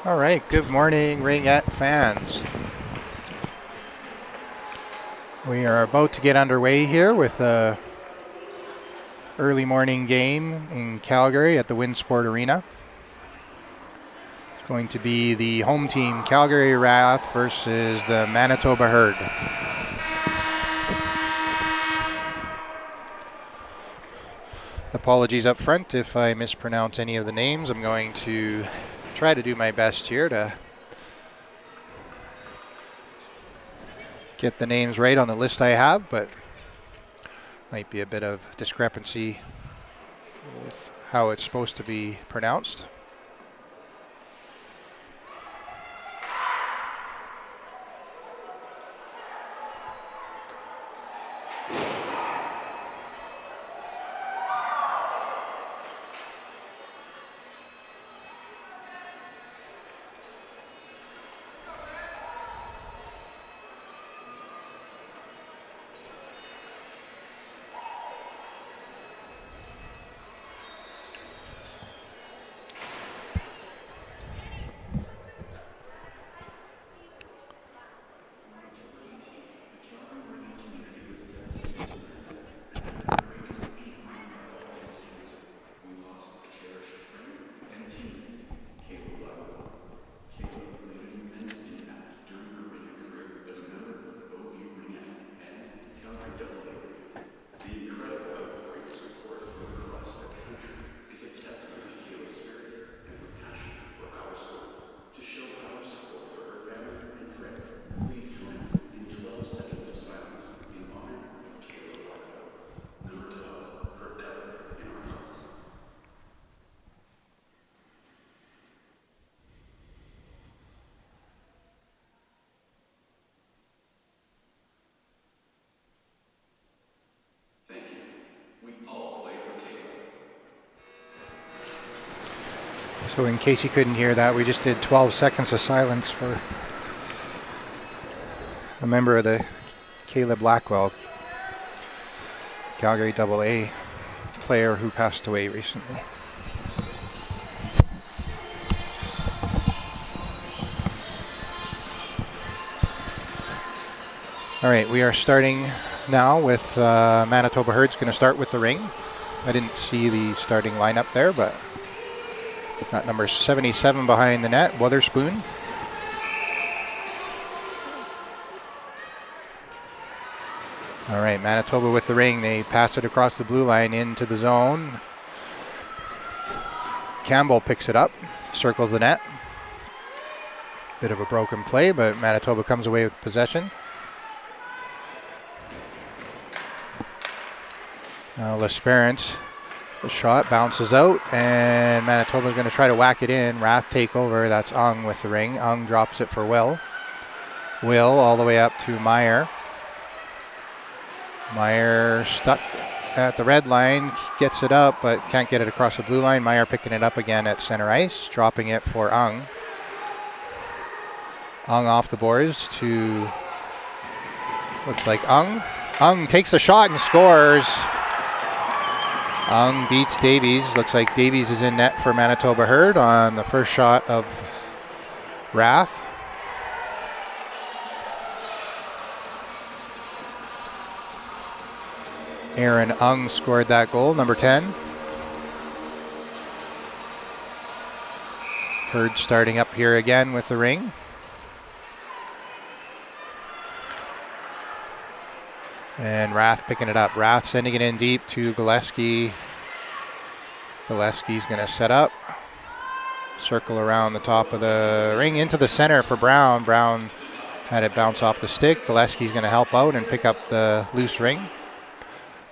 All right, good morning, Ringette fans. We are about to get underway here with a early morning game in Calgary at the Winsport Arena. It's going to be the home team, Calgary RATH, versus the Manitoba Herd. Apologies up front if I mispronounce any of the names. I'm going to try to do my best here to get the names right on the list I have, but might be a bit of discrepancy with how it's supposed to be pronounced. So in case you couldn't hear that, we just did 12 seconds of silence for a member of the Caleb Blackwell, Calgary AA player who passed away recently. All right, we are starting now with Manitoba Herd's going to start with the ring. I didn't see the starting lineup there, but got number 77 behind the net, Witherspoon. All right, Manitoba with the ring. They pass it across the blue line into the zone. Campbell picks it up, circles the net. Bit of a broken play, but Manitoba comes away with possession. Now L'Esperance, the shot bounces out, and Manitoba's going to try to whack it in. RATH take over. That's Ung with the ring. Ung drops it for Will. Will all the way up to Meyer. Meyer stuck at the red line, gets it up, but can't get it across the blue line. Meyer picking it up again at center ice, dropping it for Ung. Ung off the boards to, looks like Ung. Ung takes the shot and scores. Ung beats Davies. Looks like Davies is in net for Manitoba Herd on the first shot of RATH. Aaron Ung scored that goal, number 10. Herd starting up here again with the ring. And RATH picking it up. RATH sending it in deep to Gillespie. Gillespie's going to set up. Circle around the top of the ring into the center for Brown. Brown had it bounce off the stick. Gillespie's going to help out and pick up the loose ring.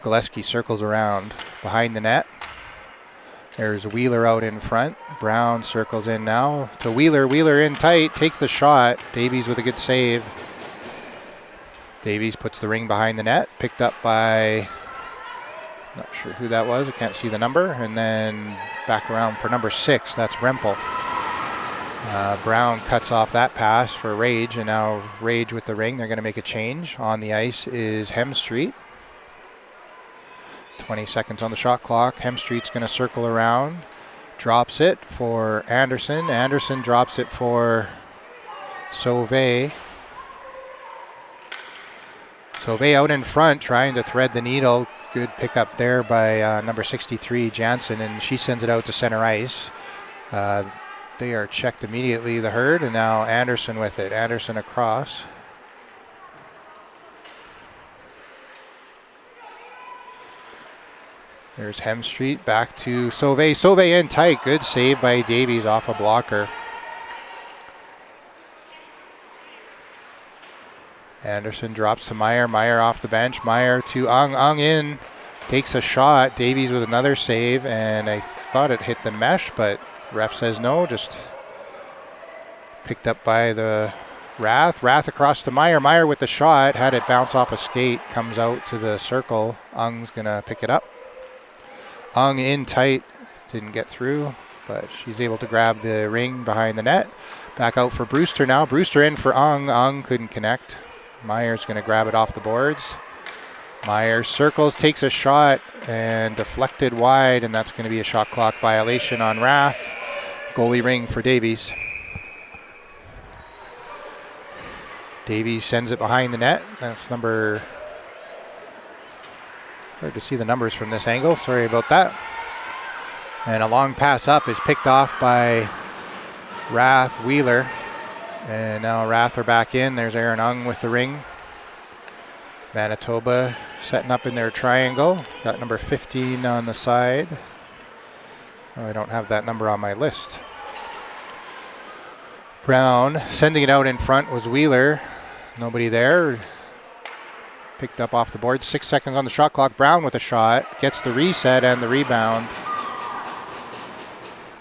Gillespie circles around behind the net. There's Wheeler out in front. Brown circles in now to Wheeler. Wheeler in tight, takes the shot. Davies with a good save. Davies puts the ring behind the net, picked up by, not sure who that was, I can't see the number, and then back around for number 6, that's Rempel. Brown cuts off that pass for Rage, and now Rage with the ring. They're going to make a change. On the ice is Hemstreet. 20 seconds on the shot clock. Hemstreet's going to circle around. drops it for Anderson. Anderson drops it for Sauvé. Sauvé out in front trying to thread the needle. Good pickup there by number 63, Jansen, and she sends it out to center ice. They are checked immediately, the Herd, and now Anderson with it. Anderson across. There's Hemstreet back to Sauvé. Sauvé in tight. Good save by Davies off a blocker. Anderson drops to Meyer. Meyer off the bench. Meyer to Ung. Ung in. Takes a shot. Davies with another save, and I thought it hit the mesh, but ref says no. Just picked up by the RATH. RATH across to Meyer. Meyer with the shot. Had it bounce off a skate. Comes out to the circle. Ung's going to pick it up. Ung in tight. Didn't get through, but she's able to grab the ring behind the net. Back out for Brewster now. Brewster in for Ung. Ung couldn't connect. Meyer's going to grab it off the boards. Meyer circles, takes a shot, and deflected wide, and that's going to be a shot clock violation on RATH. Goalie ring for Davies. Davies sends it behind the net. That's number... Hard to see the numbers from this angle. Sorry about that. And a long pass up is picked off by RATH Wheeler. And now RATH are back in. There's Aaron Ung with the ring. Manitoba setting up in their triangle. Got number 15 on the side. Oh, I don't have that number on my list. Brown sending it out in front was Wheeler. Nobody there. Picked up off the board. 6 seconds on the shot clock. Brown with a shot. Gets the reset and the rebound.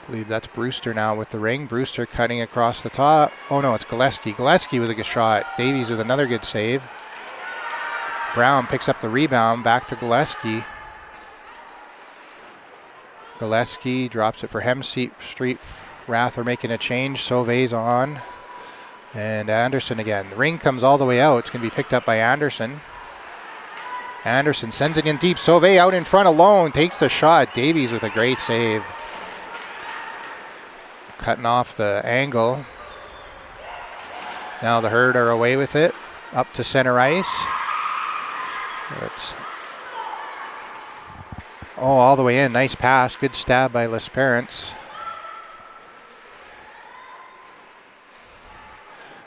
I believe that's Brewster now with the ring. Brewster cutting across the top. Oh no, it's Gillespie. Gillespie with a good shot. Davies with another good save. Brown picks up the rebound. Back to Gillespie. Gillespie drops it for Hemstreet. RATH are making a change. Sauvé's on. And Anderson again. The ring comes all the way out. It's going to be picked up by Anderson. Anderson sends it in deep. Sauvé out in front alone. Takes the shot. Davies with a great save. Cutting off the angle. Now the Herd are away with it. Up to center ice. All the way in. Nice pass. Good stab by L'Esperance.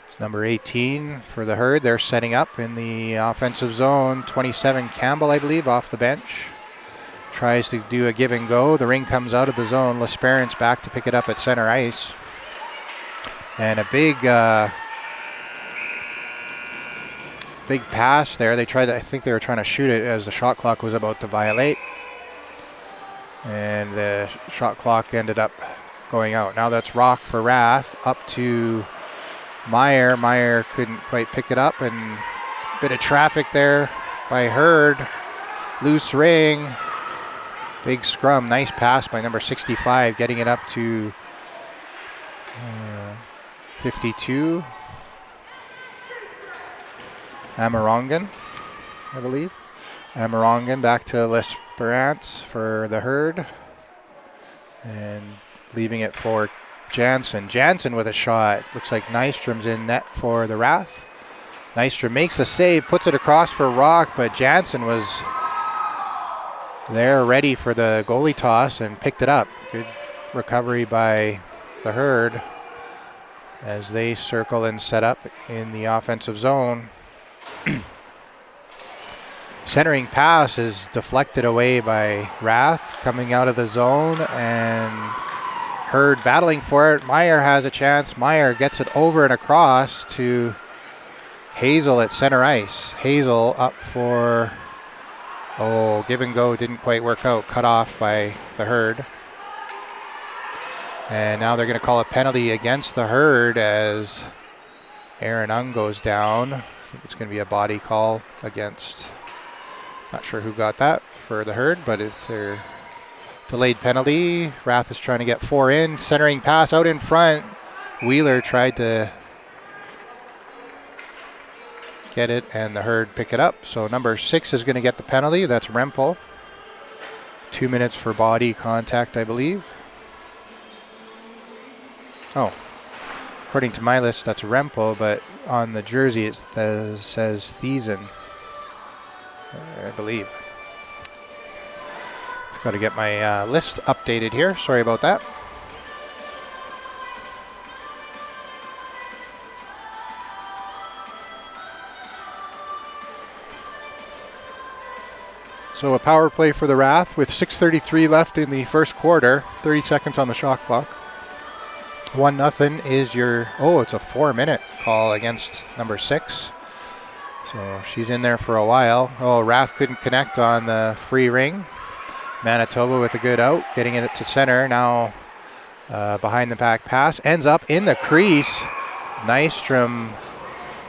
It's number 18 for the Herd. They're setting up in the offensive zone. 27 Campbell, I believe, off the bench. Tries to do a give and go. The ring comes out of the zone. L'Esperance back to pick it up at center ice. And a big pass there. I think they were trying to shoot it as the shot clock was about to violate. And the shot clock ended up going out. Now that's Rock for RATH. Up to Meyer. Meyer couldn't quite pick it up. And a bit of traffic there by Herd. Loose ring. Big scrum. Nice pass by number 65. Getting it up to 52. Amarongan, I believe. Amarongan back to L'Esperance for the Herd. And leaving it for Jansen. Jansen with a shot. Looks like Nystrom's in net for the RATH. Nystrom makes the save, puts it across for Rock, but Jansen was there ready for the goalie toss and picked it up. Good recovery by the Herd as they circle and set up in the offensive zone. Centering pass is deflected away by RATH coming out of the zone, and Herd battling for it. Meyer has a chance. Meyer gets it over and across to Hazel at center ice. Hazel up for, give and go didn't quite work out. Cut off by the Herd. And now they're going to call a penalty against the Herd as Aaron Ung goes down. I think it's going to be a body call against, not sure who got that for the Herd, but it's their delayed penalty. RATH is trying to get 4 in. Centering pass out in front. Wheeler tried to get it, and the Herd pick it up. So number 6 is going to get the penalty. That's Rempel. 2 minutes for body contact, I believe. Oh, according to my list, that's Rempel, but on the jersey it says Thiessen, I believe. Got to get my list updated here. Sorry about that. So a power play for the Wrath with 6:33 left in the first quarter. 30 seconds on the shot clock. 1-0 is your... Oh, it's a 4-minute call against number 6. So she's in there for a while. Oh, Wrath couldn't connect on the free ring. Manitoba with a good out, getting it to center. Now behind the back pass. Ends up in the crease. Nystrom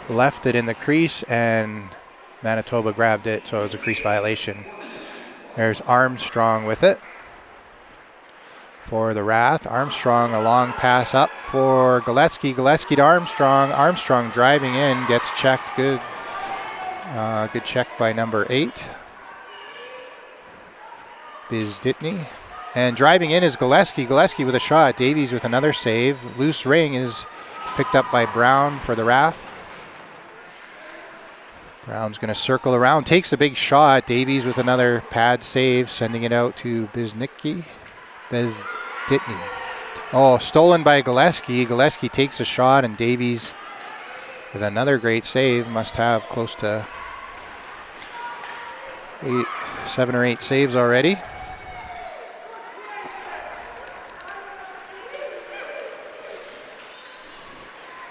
left it in the crease and Manitoba grabbed it, so it was a crease violation. There's Armstrong with it for the Wrath. Armstrong, a long pass up for Gillespie. Gillespie to Armstrong. Armstrong driving in, gets checked. Good check by number 8. Bizditny. And driving in is Gillespie. Gillespie with a shot. Davies with another save. Loose ring is picked up by Brown for the Wrath. Brown's going to circle around. Takes a big shot. Davies with another pad save. Sending it out to Bizditny. Oh, stolen by Gillespie. Gillespie takes a shot and Davies with another great save. Must have close to 7 or 8 saves already.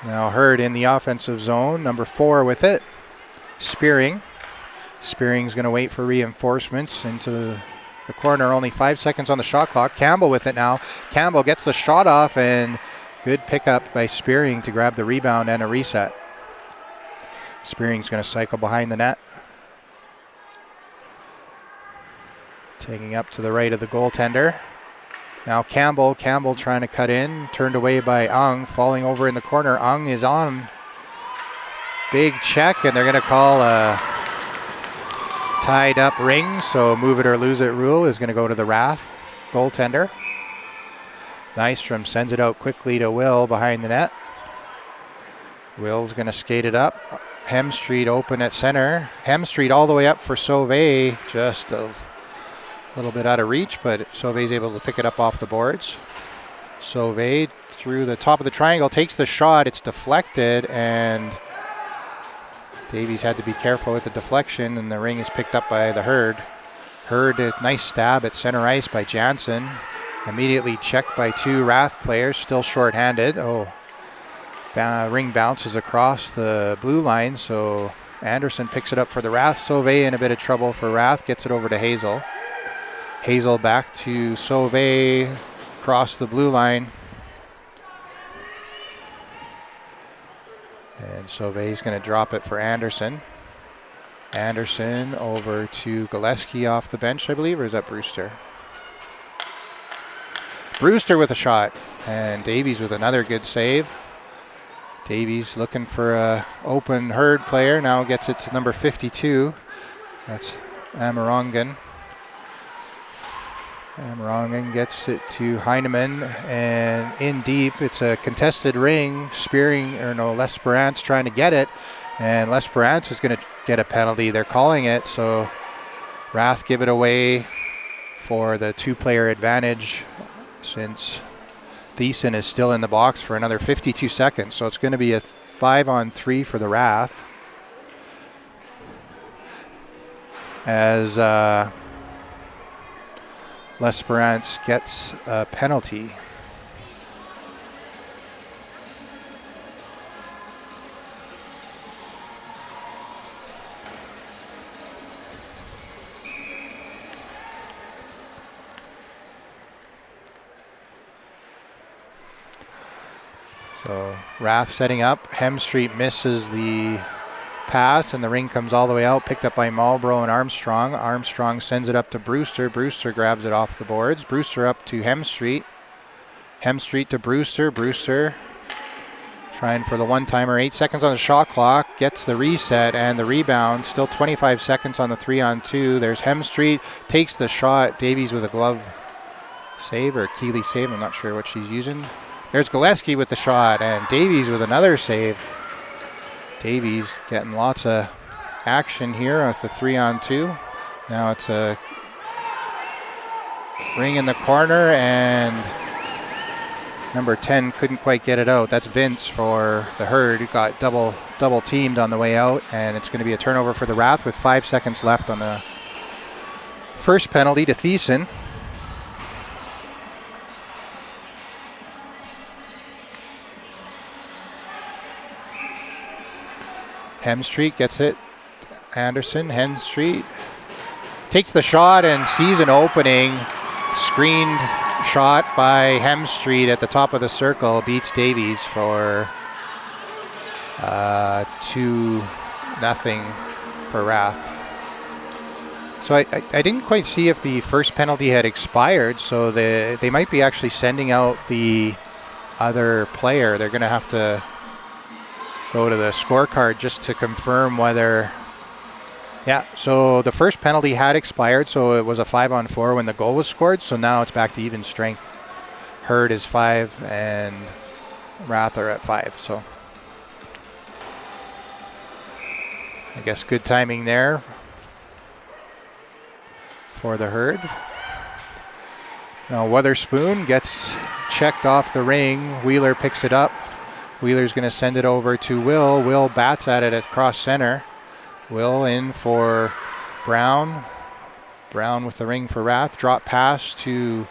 Now Hurd in the offensive zone. Number 4 with it. Spearing. Spearing's going to wait for reinforcements into the corner. Only 5 seconds on the shot clock. Campbell with it now. Campbell gets the shot off and good pickup by Spearing to grab the rebound and a reset. Spearing's going to cycle behind the net. Taking up to the right of the goaltender. Now Campbell trying to cut in. Turned away by Ung. Falling over in the corner. Ung is on. Big check, and they're going to call a tied up ring. So move it or lose it rule is going to go to the Wrath goaltender. Nystrom sends it out quickly to Will behind the net. Will's going to skate it up. Hemstreet open at center. Hemstreet all the way up for Sauvé. Just a little bit out of reach, but Sauvé's able to pick it up off the boards. Sauvé through the top of the triangle, takes the shot. It's deflected, and Davies had to be careful with the deflection, and the ring is picked up by the Hurd. Hurd, a nice stab at center ice by Jansen. Immediately checked by 2 Wrath players, still shorthanded. Oh, ring bounces across the blue line, so Anderson picks it up for the Wrath. Sauvé in a bit of trouble for Wrath, gets it over to Hazel. Hazel back to Sauvé, across the blue line. And Sauvé's going to drop it for Anderson. Anderson over to Gillespie off the bench, I believe, or is that Brewster? Brewster with a shot, and Davies with another good save. Davies looking for a open Hurd player, now gets it to number 52. That's Amarongan. Amarongan gets it to Heineman, and in deep, it's a contested ring. L'Esperance trying to get it, and L'Esperance is going to get a penalty. They're calling it, so Wrath give it away for the 2-player advantage since Thiessen is still in the box for another 52 seconds. So it's going to be a 5-on-3 for the Wrath as L'Esperance gets a penalty. So Wrath setting up. Hemstreet misses the pass, and the ring comes all the way out, picked up by Marlborough and Armstrong. Armstrong sends it up to Brewster. Brewster grabs it off the boards. Brewster up to Hemstreet. Hemstreet to Brewster. Brewster trying for the one-timer. 8 seconds on the shot clock. Gets the reset and the rebound. Still 25 seconds on the 3-on-2. There's Hemstreet. Takes the shot. Davies with a glove save or Keeley save. I'm not sure what she's using. There's Gillespie with the shot, and Davies with another save. Davies getting lots of action here with the 3-on-2. Now it's a ring in the corner, and number 10 couldn't quite get it out. That's Vince for the Herd, who got double teamed on the way out, and it's going to be a turnover for the RATH with 5 seconds left on the first penalty to Thiessen. Hemstreet gets it. Anderson, Hemstreet takes the shot and sees an opening. Screened shot by Hemstreet at the top of the circle, beats Davies for 2-0 for RATH. So I didn't quite see if the first penalty had expired, so they might be actually sending out the other player. They're going to have to go to the scorecard just to confirm whether... Yeah, so the first penalty had expired, so it was a 5-on-4 when the goal was scored, so now it's back to even strength. Herd is 5 and RATH are at 5, so I guess good timing there for the Herd. Now Weatherspoon gets checked off the ring. Wheeler picks it up. Wheeler's going to send it over to Will. Will bats at it across center. Will in for Brown. Brown with the ring for RATH. Drop pass to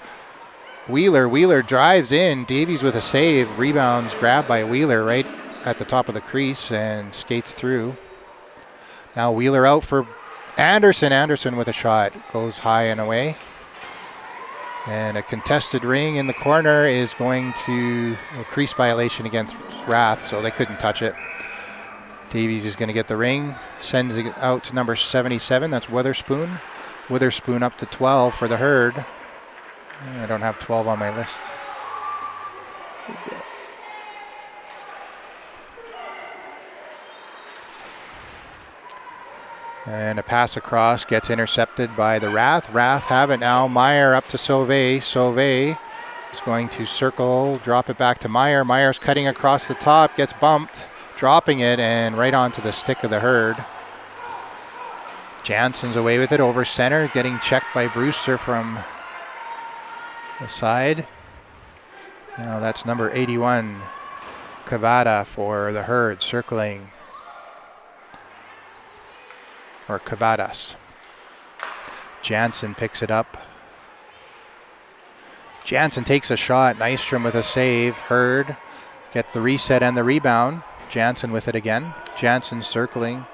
Wheeler. Wheeler drives in. Davies with a save. Rebounds grabbed by Wheeler right at the top of the crease and skates through. Now Wheeler out for Anderson. Anderson with a shot. Goes high and away. And a contested ring in the corner is going to a crease violation against RATH, so they couldn't touch it. Davies is going to get the ring, sends it out to number 77. That's Weatherspoon. Weatherspoon up to 12 for the Herd. I don't have 12 on my list. And a pass across gets intercepted by the RATH. RATH have it now. Meyer up to Sauvé. Sauvé is going to circle, drop it back to Meyer. Meyer's cutting across the top, gets bumped, dropping it, and right onto the stick of the Herd. Jansen's away with it over center, getting checked by Brewster from the side. Now that's number 81, Cavada for the Herd, circling. Or Cavadas. Jansen picks it up. Jansen takes a shot. Nystrom with a save. Herd gets the reset and the rebound. Jansen with it again. Jansen circling.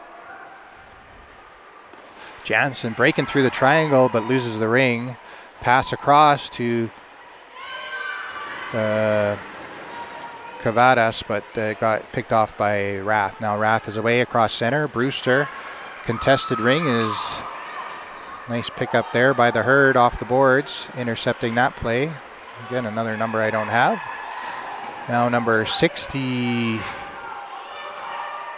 Jansen breaking through the triangle but loses the ring. Pass across to the Cavadas, but got picked off by RATH. Now RATH is away across center. Brewster. Contested ring is nice pickup there by the Herd off the boards, intercepting that play. Again, another number I don't have. Now number 60.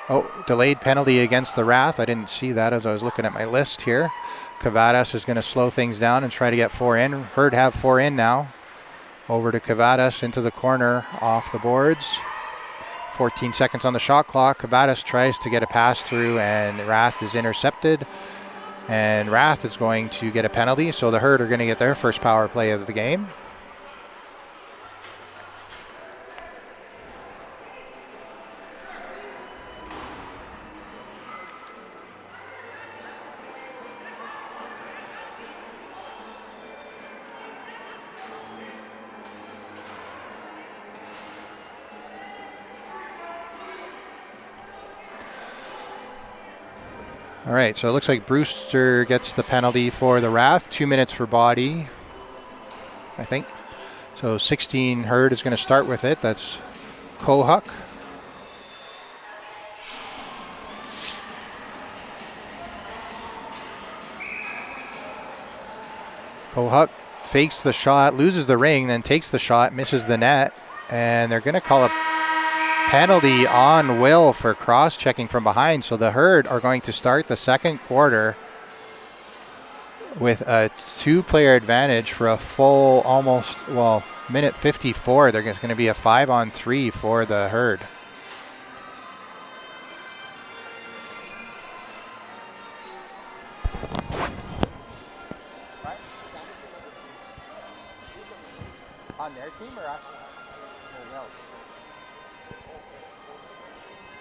Oh, delayed penalty against the RATH. I didn't see that as I was looking at my list here. Cavadas is going to slow things down and try to get 4 in. Herd have 4 in now. Over to Cavadas into the corner off the boards. 14 seconds on the shot clock. Cavadas tries to get a pass through and RATH is intercepted. And RATH is going to get a penalty, so the Herd are going to get their first power play of the game. All right, so it looks like Brewster gets the penalty for the RATH. 2 minutes for body, I think. So 16 Herd is going to start with it. That's Kohuk. Kohuk fakes the shot, loses the ring, then takes the shot, misses the net. And they're going to call a penalty on Will for cross-checking from behind. So the Herd are going to start the second quarter with a 2-player advantage for a full Minute 54, there's going to be a 5-on-3 for the Herd. On their team or us? Oh, no.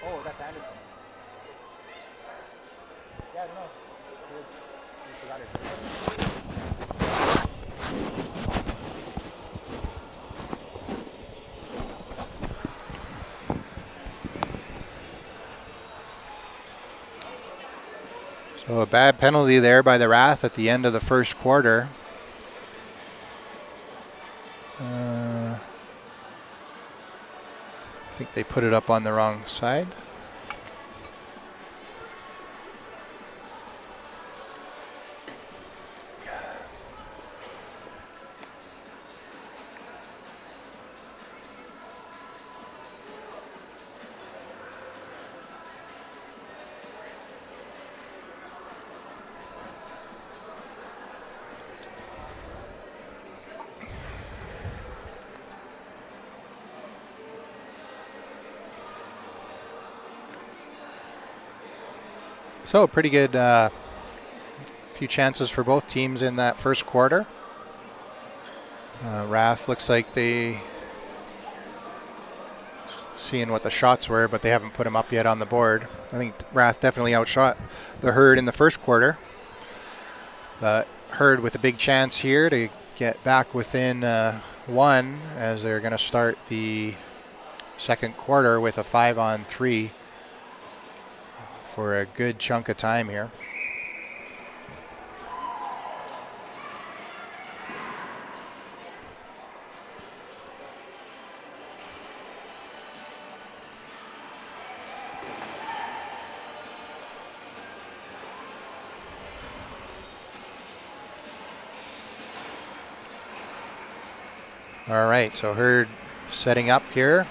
Oh, that's Anderson. Yeah, I don't know. So a bad penalty there by the Wrath at the end of the first quarter. I think they put it up on the wrong side. So pretty good few chances for both teams in that first quarter. Wrath looks like they seeing what the shots were, but they haven't put them up yet on the board. I think Wrath definitely outshot the Herd in the first quarter. But Herd with a big chance here to get back within one as they're going to start the second quarter with a 5-on-3 for a good chunk of time here. All right, so Herd setting up here.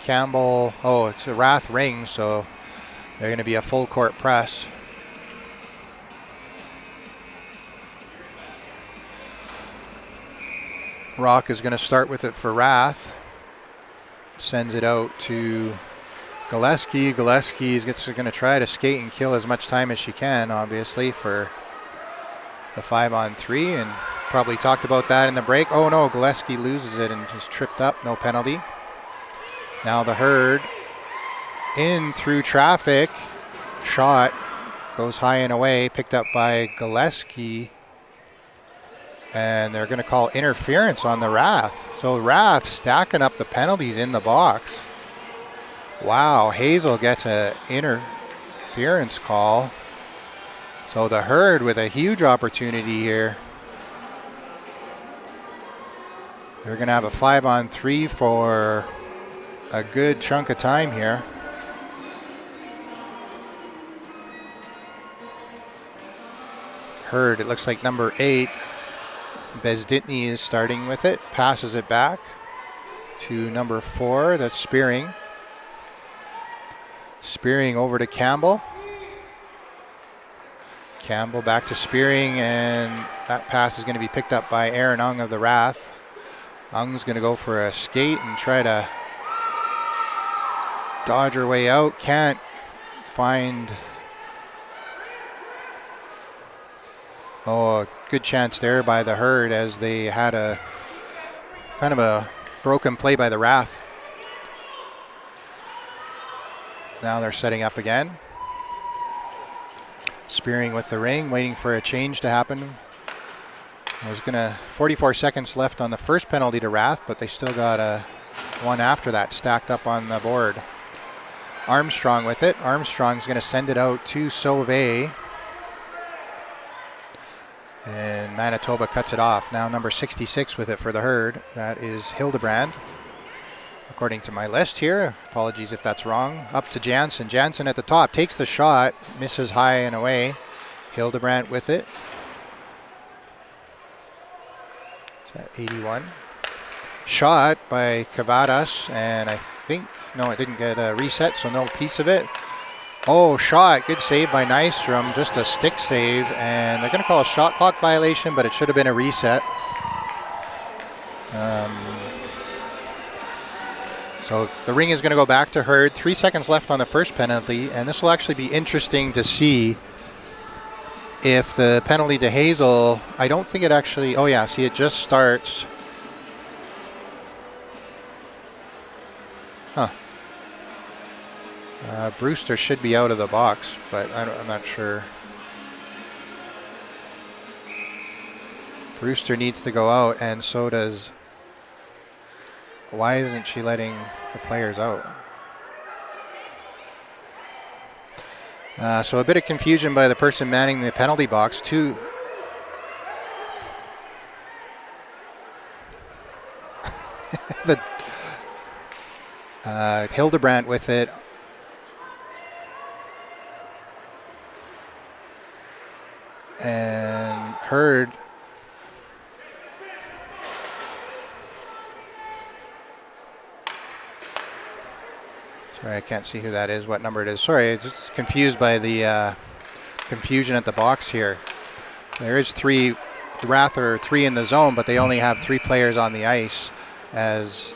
Campbell, oh, it's a Wrath ring, so they're going to be a full court press. Rock is going to start with it for Wrath. Sends it out to Gillespie. Gillespie is going to try to skate and kill as much time as she can, obviously, for the 5-on-3. And probably talked about that in the break. Oh no, Gillespie loses it and just tripped up. No penalty. Now the Herd in through traffic. Shot goes high and away, picked up by Gillespie. And they're going to call interference on the Wrath. So Wrath stacking up the penalties in the box. Wow, Hazel gets an interference call. So the Herd with a huge opportunity here. They're going to have a 5-on-3 for a good chunk of time here. Herd, it looks like number 8. Bezditny is starting with it. Passes it back to number 4. That's Spearing. Spearing over to Campbell. Campbell back to Spearing, and that pass is going to be picked up by Aaron Ung of the Wrath. Ung's going to go for a skate and try to dodge her way out. Can't find... Oh, a good chance there by the Herd as they had a kind of a broken play by the Wrath. Now they're setting up again. Spearing with the ring, waiting for a change to happen. I was 44 seconds left on the first penalty to Wrath, but they still got a one after that stacked up on the board. Armstrong with it. Armstrong's going to send it out to Sauvé. And Manitoba cuts it off. Now number 66 with it for the Herd. That is Hildebrand, according to my list here. Apologies if that's wrong. Up to Jansen. Jansen at the top takes the shot, misses high and away. Hildebrand with it. Is that 81? Shot by Cavadas, and I think, no, it didn't get a reset, so no piece of it. Oh, shot. Good save by Nystrom. Just a stick save. And they're going to call a shot clock violation, but it should have been a reset. So the ring is going to go back to Hurd. 3 seconds left on the first penalty, and this will actually be interesting to see if the penalty to Hazel, I don't think it actually, oh yeah, see it just starts. Huh. Brewster should be out of the box, but I'm not sure. Brewster needs to go out, and so does... Why isn't she letting the players out? So a bit of confusion by the person manning the penalty box. Hildebrandt with it. And Hurd. Sorry, I can't see who that is, what number it is. Sorry, it's just confused by the confusion at the box here. There is the RATH are 3 in the zone, but they only have 3 players on the ice as...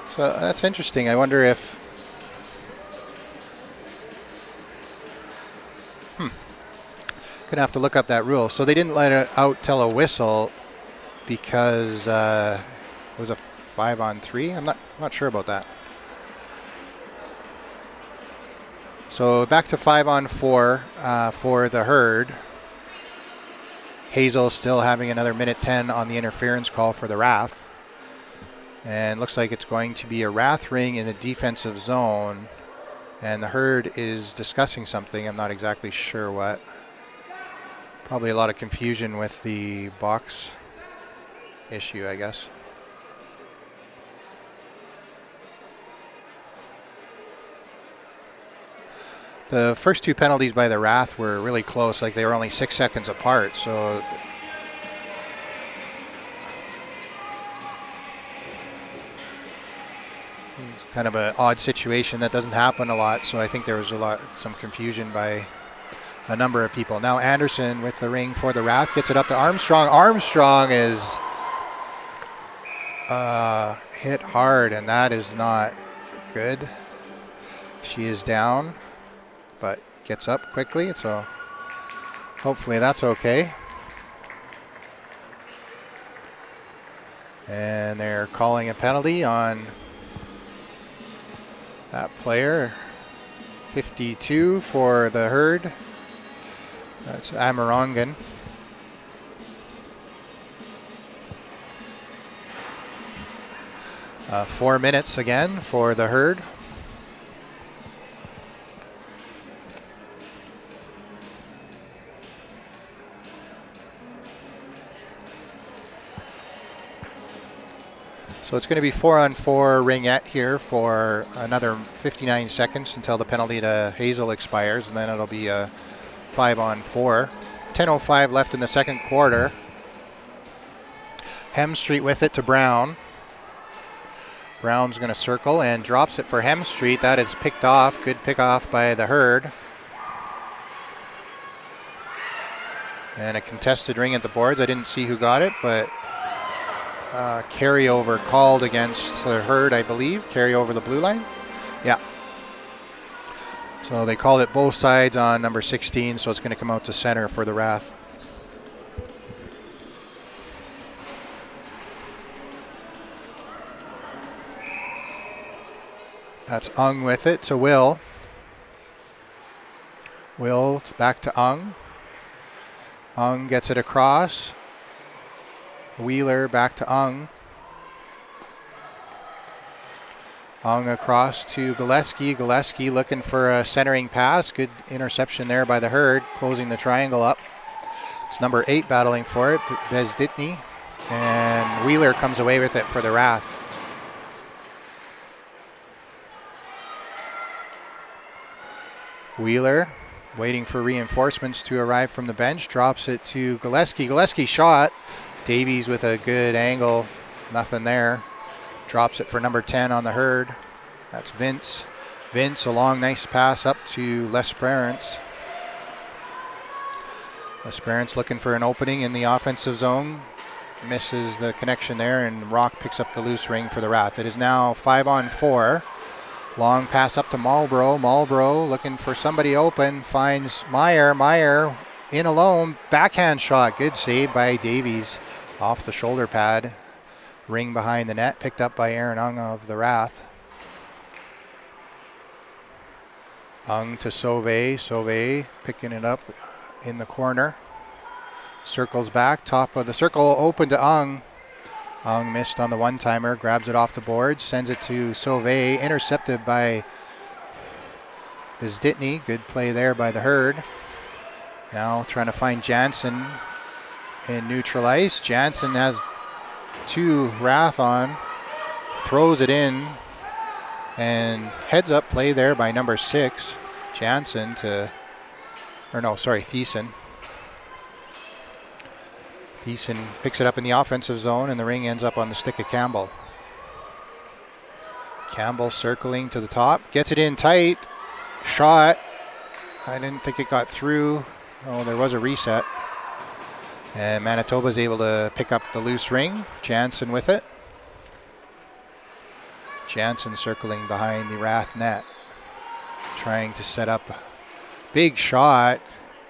So that's interesting. I wonder if... Gonna have to look up that rule. So they didn't let it out till a whistle because it was a 5-on-3. I'm not sure about that. So back to 5-on-4 for the Hurd. Hazel still having another minute 10 on the interference call for the RATH. And looks like it's going to be a RATH ring in the defensive zone. And the Hurd is discussing something. I'm not exactly sure what. Probably a lot of confusion with the box issue, I guess. The first 2 penalties by the RATH were really close, like they were only 6 seconds apart, so it's kind of an odd situation that doesn't happen a lot, so I think there was some confusion by a number of people. Now Anderson with the ring for the RATH gets it up to Armstrong. Armstrong is hit hard, and that is not good. She is down, but gets up quickly, so hopefully that's okay. And they're calling a penalty on that player. 52 for the Hurd. That's Amarongan. Uh, 4 minutes again for the Hurd. So it's going to be 4-on-4 ringette here for another 59 seconds until the penalty to Hazel expires, and then it'll be a 5-on-4. 10:05 left in the second quarter. Hemstreet with it to Brown. Brown's going to circle and drops it for Hemstreet. That is picked off. Good pick off by the Hurd. And a contested ring at the boards. I didn't see who got it, but carryover called against the Hurd, I believe. Carry over the blue line. Yeah. So they called it both sides on number 16, so it's going to come out to center for the RATH. That's Ung with it to Will. Will back to Ung. Ung gets it across. Wheeler back to Ung. Ung across to Gillespie. Gillespie looking for a centering pass. Good interception there by the Hurd, closing the triangle up. It's number 8 battling for it, Bezditny. And Wheeler comes away with it for the RATH. Wheeler waiting for reinforcements to arrive from the bench. Drops it to Gillespie. Gillespie shot. Davies with a good angle. Nothing there. Drops it for number 10 on the Hurd. That's Vince. Vince, a long, nice pass up to L'Esperance. L'Esperance looking for an opening in the offensive zone. misses the connection there, and Rock picks up the loose ring for the RATH. It is now 5-on-4. Long pass up to Marlborough. Marlborough looking for somebody open, finds Meyer. Meyer in alone, backhand shot. Good save by Davies off the shoulder pad. Ring behind the net, picked up by Aaron Ung of the RATH. Ung to Sauvé. Sauvé picking it up in the corner. Circles back, top of the circle, open to Ung. Ung missed on the one-timer, grabs it off the board, sends it to Sauvé, intercepted by Bezditny. Good play there by the Herd. Now trying to find Jansen in neutral ice. Jansen has 2 RATH on, throws it in, and heads up play there by number 6, Jansen Thiessen. Thiessen picks it up in the offensive zone, and the ring ends up on the stick of Campbell. Campbell circling to the top, gets it in tight, shot. I didn't think it got through. Oh, there was a reset. And Manitoba's able to pick up the loose ring. Jansen with it. Jansen circling behind the RATH net, trying to set up a big shot.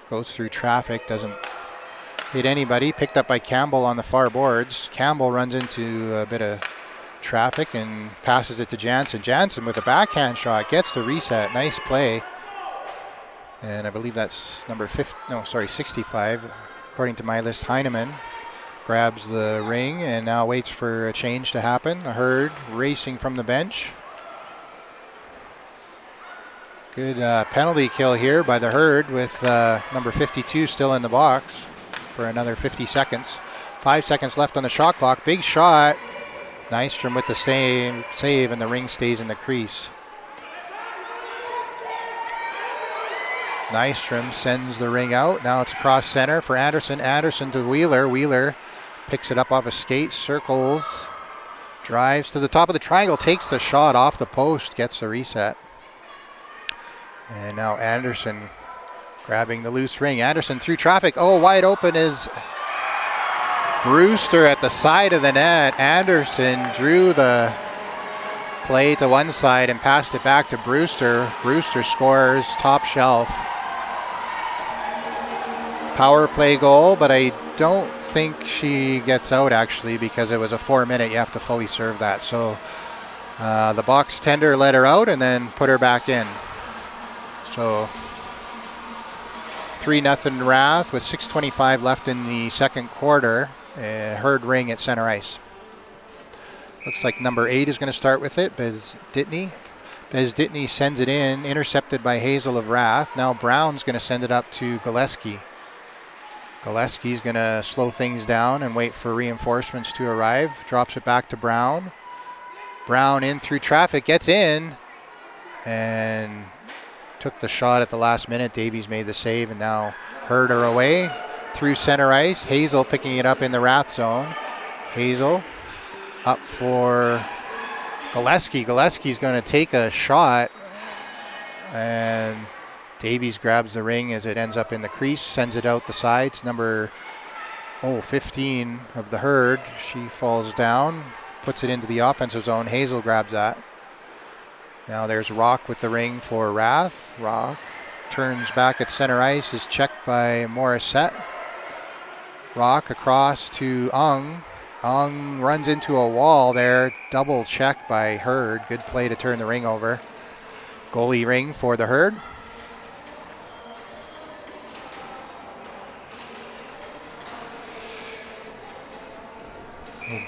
Goes through traffic, doesn't hit anybody. Picked up by Campbell on the far boards. Campbell runs into a bit of traffic and passes it to Jansen. Jansen with a backhand shot gets the reset. Nice play. And I believe that's number 65, according to my list. Heineman grabs the ring and now waits for a change to happen. The Herd racing from the bench. Good penalty kill here by the Herd with number 52 still in the box for another 50 seconds. 5 seconds left on the shot clock. Big shot. Nystrom with the save, and the ring stays in the crease. Nystrom sends the ring out. Now it's across center for Anderson. Anderson to Wheeler. Wheeler picks it up off a skate, circles, drives to the top of the triangle, takes the shot off the post, gets the reset. And now Anderson grabbing the loose ring. Anderson through traffic. Oh, wide open is Brewster at the side of the net. Anderson drew the play to one side and passed it back to Brewster. Brewster scores, top shelf. Power play goal, but I don't think she gets out actually, because it was a 4-minute. You have to fully serve that. So the box tender let her out and then put her back in. So 3-0 RATH with 6:25 left in the second quarter. Herd ring at center ice. Looks like number 8 is going to start with it, Bezditny. Bezditny sends it in, intercepted by Hazel of RATH. Now Brown's going to send it up to Gillespie. Gillespie's going to slow things down and wait for reinforcements to arrive. Drops it back to Brown. Brown in through traffic, gets in, and took the shot at the last minute. Davies made the save, and now Herd are away through center ice. Hazel picking it up in the RATH zone. Hazel up for Gillespie. Gillespie's going to take a shot, and Davies grabs the ring as it ends up in the crease, sends it out the sides. Number 15 of the Herd. She falls down, puts it into the offensive zone. Hazel grabs that. Now there's Rock with the ring for RATH. Rock turns back at center ice, is checked by Morissette. Rock across to Ung. Ung runs into a wall there. Double check by Herd. Good play to turn the ring over. Goalie ring for the Herd.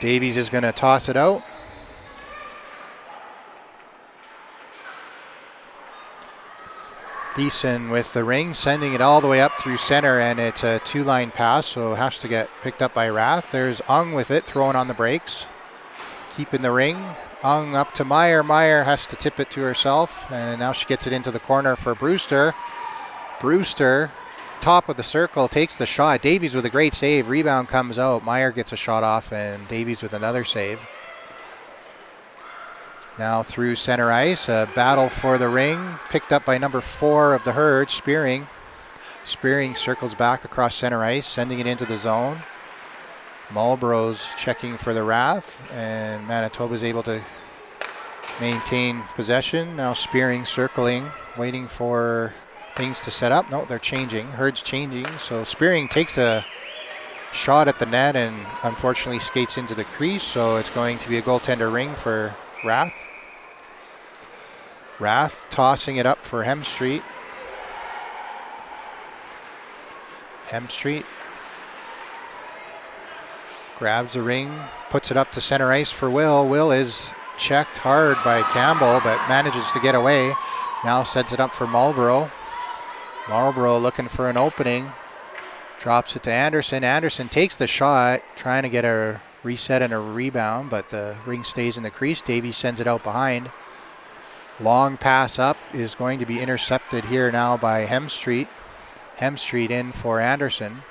Davies is going to toss it out. Thiessen with the ring, sending it all the way up through center, and it's a 2-line pass, so has to get picked up by RATH. There's Ung with it, throwing on the brakes. Keeping the ring. Ung up to Meyer. Meyer has to tip it to herself, and now she gets it into the corner for Brewster. Brewster, top of the circle, takes the shot. Davies with a great save. Rebound comes out. Meyer gets a shot off, and Davies with another save. Now through center ice, a battle for the ring, picked up by number 4 of the Herd, Spearing. Spearing circles back across center ice, sending it into the zone. Marlborough's checking for the RATH, and Manitoba's able to maintain possession. Now Spearing circling, waiting for things to set up. No, they're changing. Herd's changing. So Spearing takes a shot at the net and unfortunately skates into the crease. So it's going to be a goaltender ring for RATH. RATH tossing it up for Hemstreet. Hemstreet grabs the ring, puts it up to center ice for Will. Will is checked hard by Campbell, but manages to get away. Now sets it up for Marlborough. Marlborough looking for an opening. Drops it to Anderson. Anderson takes the shot, trying to get a reset and a rebound, but the ring stays in the crease. Davies sends it out behind. Long pass up is going to be intercepted here now by Hemstreet. Hemstreet in for Anderson.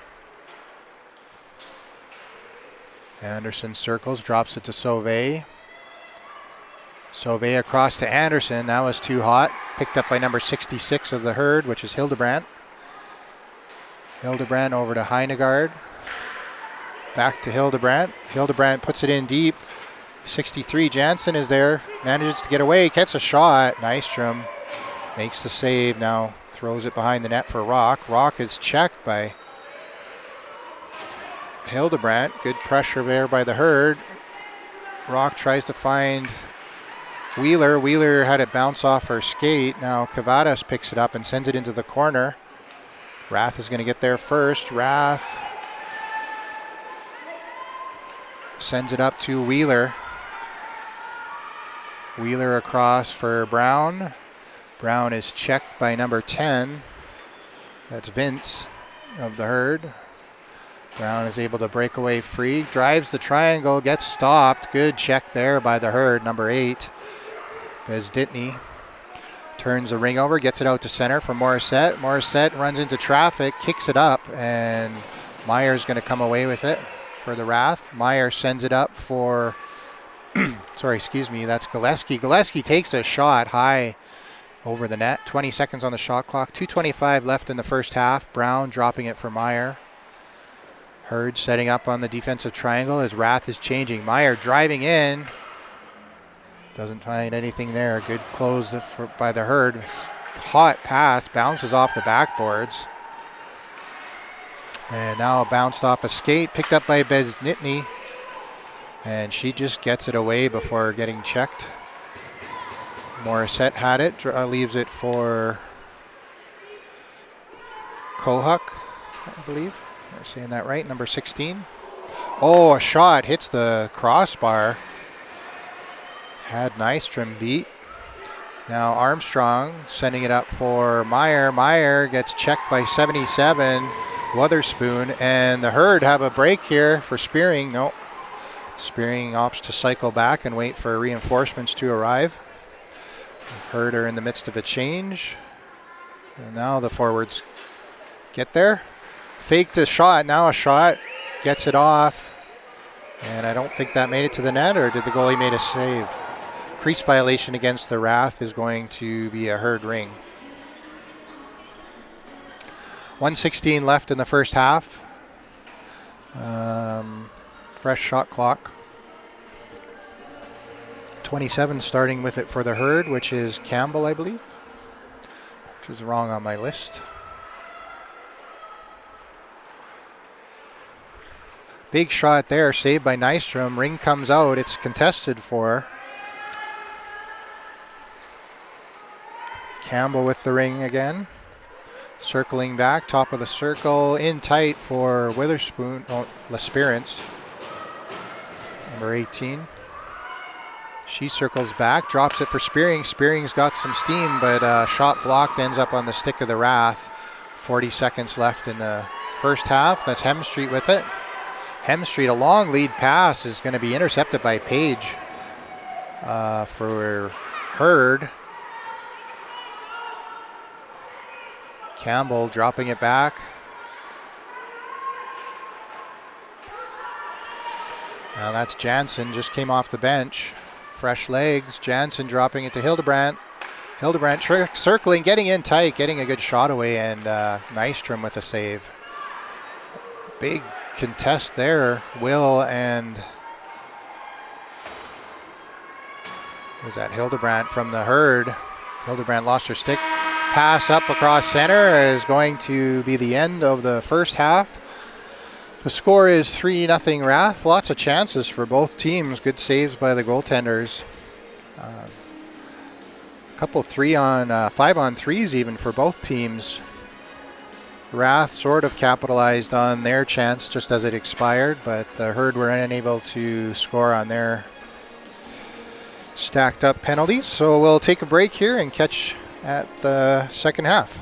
Anderson circles, drops it to Sauvé. Sauvé across to Anderson. That was too hot. Picked up by number 66 of the Herd, which is Hildebrandt. Hildebrandt over to Heinegard. Back to Hildebrandt. Hildebrandt puts it in deep. 63, Jansen is there. Manages to get away. Gets a shot. Nystrom makes the save. Now throws it behind the net for Rock. Rock is checked by Hildebrandt. Good pressure there by the Herd. Rock tries to find Wheeler. Wheeler had it bounce off her skate. Now Cavadas picks it up and sends it into the corner. RATH is going to get there first. RATH sends it up to Wheeler. Wheeler across for Brown. Brown is checked by number 10. That's Vince of the Herd. Brown is able to break away free. Drives the triangle, gets stopped. Good check there by the Herd, number 8. Bezditny turns the ring over, gets it out to center for Morissette. Morissette runs into traffic, kicks it up, and Meyer's going to come away with it for the RATH. Meyer sends it up for, that's Gillespie. Gillespie takes a shot high over the net. 20 seconds on the shot clock. 2:25 left in the first half. Brown dropping it for Meyer. Herd setting up on the defensive triangle as RATH is changing. Meyer driving in. Doesn't find anything there. Good close by the Herd. Hot pass. Bounces off the backboards. And now bounced off a skate. Picked up by Beznitny. And she just gets it away before getting checked. Morissette had it. Leaves it for Kohuk, I believe. Am I saying that right? Number 16. Oh, a shot. Hits the crossbar. Had Nystrom beat. Now Armstrong sending it up for Meyer. Meyer gets checked by 77, Wotherspoon. And the Herd have a break here for Spearing. No. Spearing opts to cycle back and wait for reinforcements to arrive. Herd are in the midst of a change. And now the forwards get there. Faked a shot. Now a shot. Gets it off. And I don't think that made it to the net, or did the goalie make a save? Crease violation against the RATH is going to be a Herd ring. 1:16 left in the first half. Fresh shot clock. 27 starting with it for the Herd, which is Campbell, I believe, which is wrong on my list. Big shot there, saved by Nystrom. Ring comes out. It's contested for. Campbell with the ring again. Circling back, top of the circle, in tight for Witherspoon, L'Espérance, number 18. She circles back, drops it for Spearing. Spearing's got some steam, but shot blocked, ends up on the stick of the RATH. 40 seconds left in the first half. That's Hemstreet with it. Hemstreet, a long lead pass is going to be intercepted by Page for Herd. Campbell dropping it back. Now that's Jansen, just came off the bench. Fresh legs. Jansen dropping it to Hildebrandt. Hildebrandt circling, getting in tight, getting a good shot away, and Nystrom with a save. Big contest there. Will and was that Hildebrandt from the Herd. Hildebrandt lost her stick. Pass up across center is going to be the end of the first half. The score is 3-0 Rath. Lots of chances for both teams. Good saves by the goaltenders. A couple 5-on-3s even for both teams. Rath sort of capitalized on their chance just as it expired, but the Herd were unable to score on their stacked up penalties. So we'll take a break here and catch at the second half.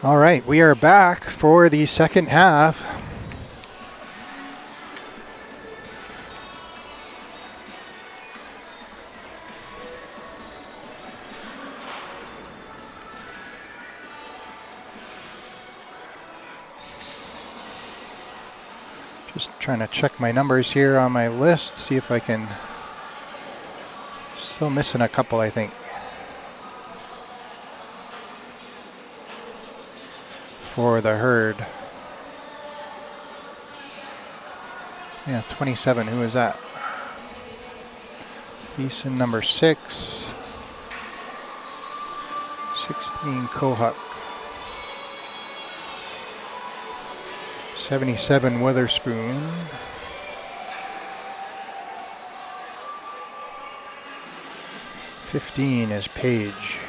All right, we are back for the second half. Just trying to check my numbers here on my list, see if I can. Still missing a couple, I think. For the herd. Yeah, 27. Who is that? Thiessen, number 6. 16, Kohut. 77, Witherspoon. 15 is Page.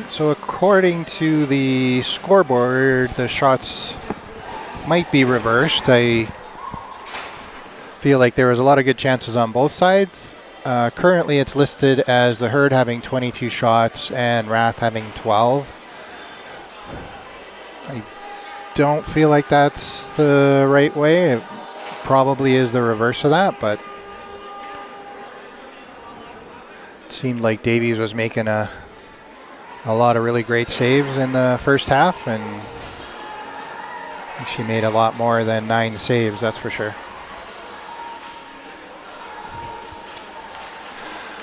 So according to the scoreboard, the shots might be reversed. I feel like there was a lot of good chances on both sides. Currently it's listed as the herd having 22 shots and RATH having 12. I don't feel like that's the right way. It probably is the reverse of that, but it seemed like Davies was making a lot of really great saves in the first half, and she made a lot more than 9 saves, that's for sure.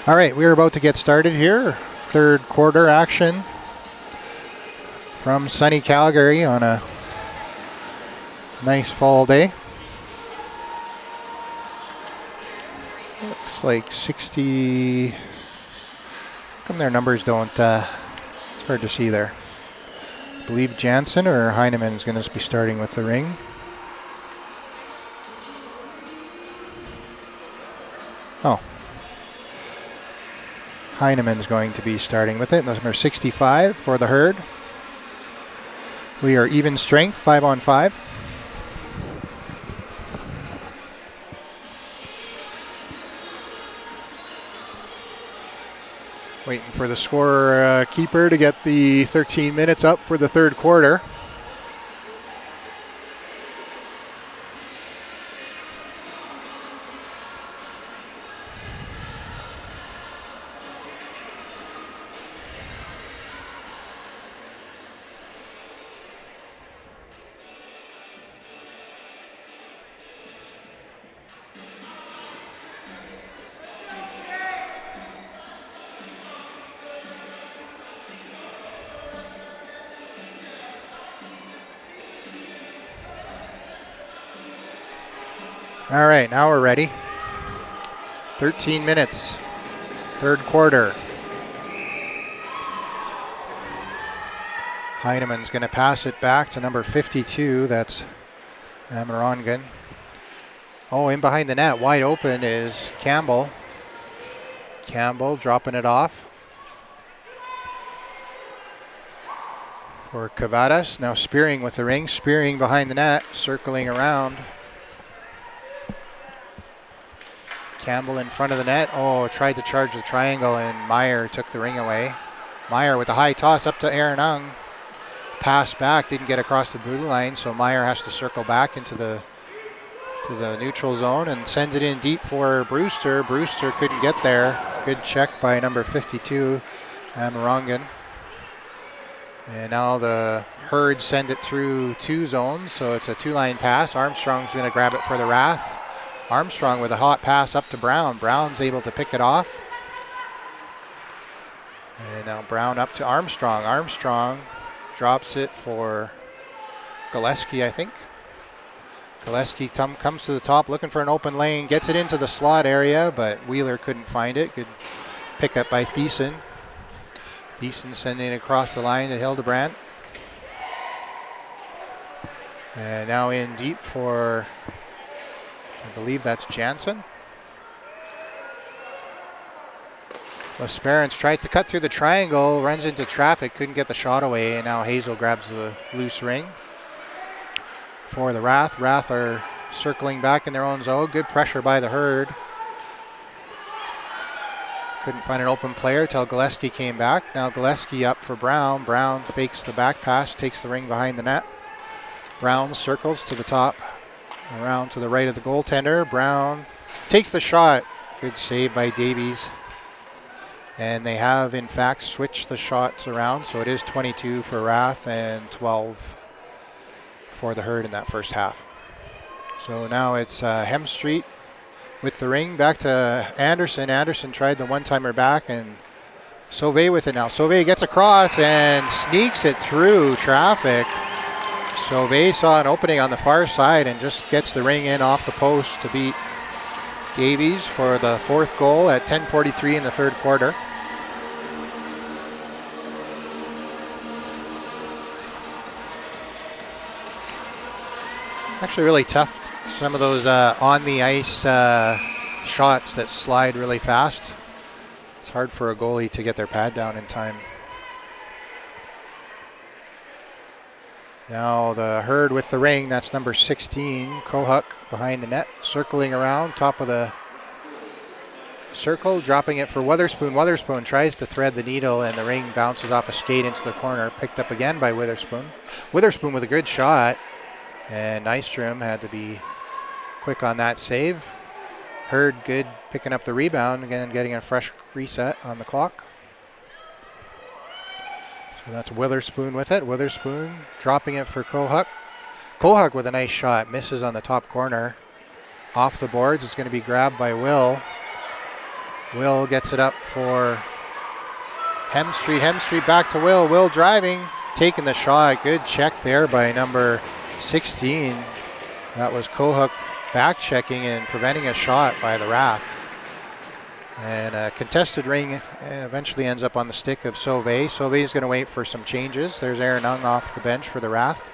All right, we're about to get started here. Third quarter action from sunny Calgary on a nice fall day. Looks like 60. How come their numbers don't? It's hard to see there. I believe Jansen or Heineman is going to be starting with the ring. Oh. Heineman's going to be starting with it. Number 65 for the herd. We are even strength, 5-on-5. Waiting for the score keeper to get the 13 minutes up for the third quarter. All right, now we're ready. 13 minutes, third quarter. Heineman's going to pass it back to number 52. That's Amarongan. Oh, in behind the net, wide open is Campbell. Campbell dropping it off for Cavadas. Now Spearing with the ring. Spearing behind the net, circling around. Campbell in front of the net. Oh, tried to charge the triangle, and Meyer took the ring away. Meyer with a high toss up to Aaron Ung. Pass back, didn't get across the blue line, so Meyer has to circle back into the neutral zone and sends it in deep for Brewster. Brewster couldn't get there. Good check by number 52, Amarongan. And now the herd send it through 2 zones, so it's a 2-line pass. Armstrong's going to grab it for the RATH. Armstrong with a hot pass up to Brown. Brown's able to pick it off. And now Brown up to Armstrong. Armstrong drops it for Gillespie, I think. Gillespie comes to the top looking for an open lane. Gets it into the slot area, but Wheeler couldn't find it. Good pick up by Thiessen. Thiessen sending it across the line to Hildebrandt. And now in deep for, I believe that's Jansen. L'Esperance tries to cut through the triangle, runs into traffic, couldn't get the shot away, and now Hazel grabs the loose ring for the RATH. RATH are circling back in their own zone. Good pressure by the Herd. Couldn't find an open player till Gillespie came back. Now Gillespie up for Brown. Brown fakes the back pass, takes the ring behind the net. Brown circles to the top, around to the right of the goaltender. Brown takes the shot. Good save by Davies. And they have, in fact, switched the shots around, so it is 22 for RATH and 12 for the Herd in that first half. So now it's Hemstreet with the ring. Back to Anderson. Anderson tried the one-timer back, and Sauvé with it now. Sauvé gets across and sneaks it through traffic. Sauvé saw an opening on the far side and just gets the ring in off the post to beat Davies for the fourth goal at 10:43 in the third quarter. Actually really tough, some of those on the ice shots that slide really fast. It's hard for a goalie to get their pad down in time. Now the Herd with the ring, that's number 16, Kohut behind the net, circling around, top of the circle, dropping it for Witherspoon. Witherspoon tries to thread the needle and the ring bounces off a skate into the corner, picked up again by Witherspoon. Witherspoon with a good shot, and Nystrom had to be quick on that save. Herd good picking up the rebound, again getting a fresh reset on the clock. So that's Witherspoon with it. Witherspoon dropping it for Kohut. Kohut with a nice shot, misses on the top corner. Off the boards, it's going to be grabbed by Will. Will gets it up for Hemstreet. Hemstreet back to Will. Will driving, taking the shot. Good check there by number 16. That was Kohut back checking and preventing a shot by the RATH. And a contested ring eventually ends up on the stick of Sauvé. Sauvé's going to wait for some changes. There's Aaron Ung off the bench for the RATH.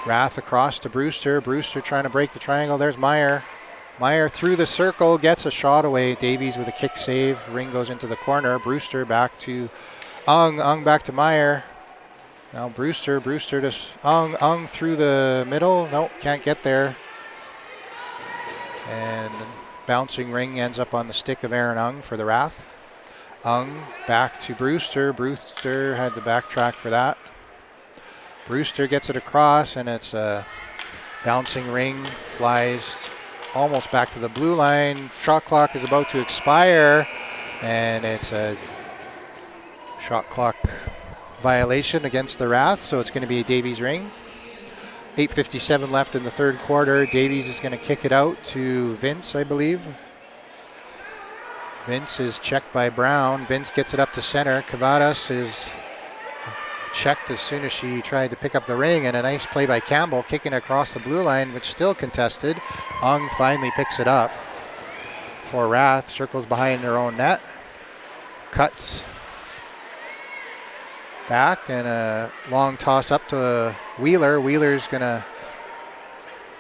RATH across to Brewster. Brewster trying to break the triangle. There's Meyer. Meyer through the circle, gets a shot away. Davies with a kick save. Ring goes into the corner. Brewster back to Ung. Ung back to Meyer. Now Brewster to Ung through the middle. Nope, can't get there. And bouncing ring ends up on the stick of Aaron Ung for the RATH. Ung back to Brewster. Brewster had to backtrack for that. Brewster gets it across, and it's a bouncing ring. Flies almost back to the blue line. Shot clock is about to expire, and it's a shot clock violation against the RATH, so it's going to be a Davies ring. 8:57 left in the third quarter. Davies is going to kick it out to Vince, I believe. Vince is checked by Brown. Vince gets it up to center. Cavadas is checked as soon as she tried to pick up the ring, and a nice play by Campbell, kicking across the blue line, which still contested. Ung finally picks it up for RATH, circles behind her own net, cuts back, and a long toss up to Wheeler. Wheeler's gonna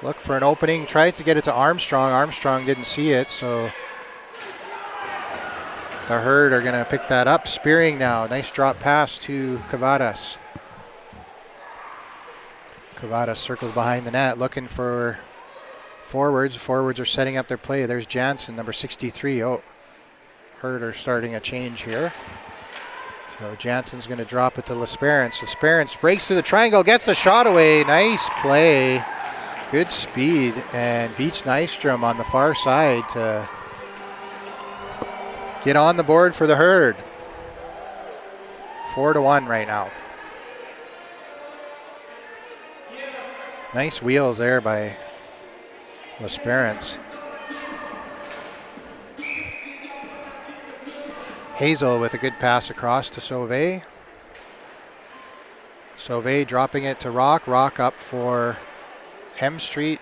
look for an opening, tries to get it to Armstrong. Armstrong didn't see it, so the Herd are gonna pick that up. Spearing now, nice drop pass to Cavadas. Cavadas circles behind the net, looking for forwards. Forwards are setting up their play. There's Jansen, number 63. Oh, Herd are starting a change here. So Jansen's going to drop it to L'Esperance. L'Esperance breaks through the triangle, gets the shot away. Nice play. Good speed, and beats Nystrom on the far side to get on the board for the Herd. 4-1 right now. Nice wheels there by L'Esperance. Hazel with a good pass across to Sauvé. Sauvé dropping it to Rock. Rock up for Hemstreet.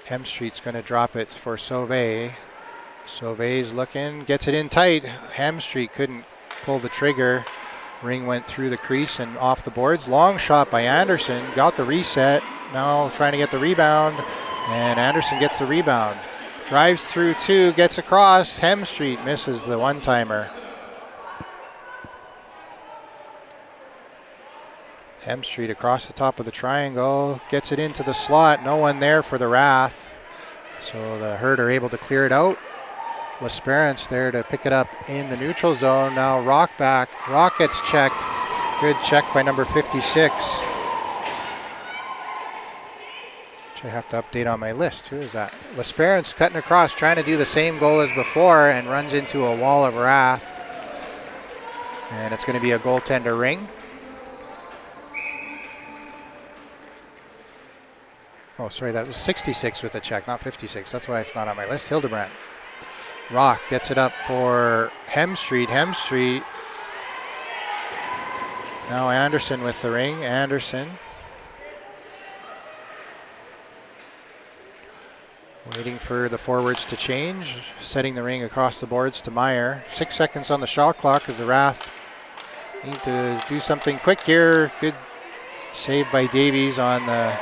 Hemstreet's going to drop it for Sauvé. Sauvé's looking, gets it in tight. Hemstreet couldn't pull the trigger. Ring went through the crease and off the boards. Long shot by Anderson. Got the reset. Now trying to get the rebound. And Anderson gets the rebound. Drives through 2, gets across. Hemstreet misses the one-timer. Hemstreet across the top of the triangle, gets it into the slot. No one there for the RATH. So the Herd are able to clear it out. L'Esperance there to pick it up in the neutral zone. Now Rock back. Rock gets checked. Good check by number 56. Which I have to update on my list. Who is that? L'Esperance cutting across, trying to do the same goal as before, and runs into a wall of RATH. And it's going to be a goaltender ring. Oh, sorry, that was 66 with a check, not 56. That's why it's not on my list. Hildebrand. Rock gets it up for Hemstreet. Hemstreet. Now Anderson with the ring. Anderson. Waiting for the forwards to change. Setting the ring across the boards to Meyer. 6 seconds on the shot clock as the RATH need to do something quick here. Good save by Davies on the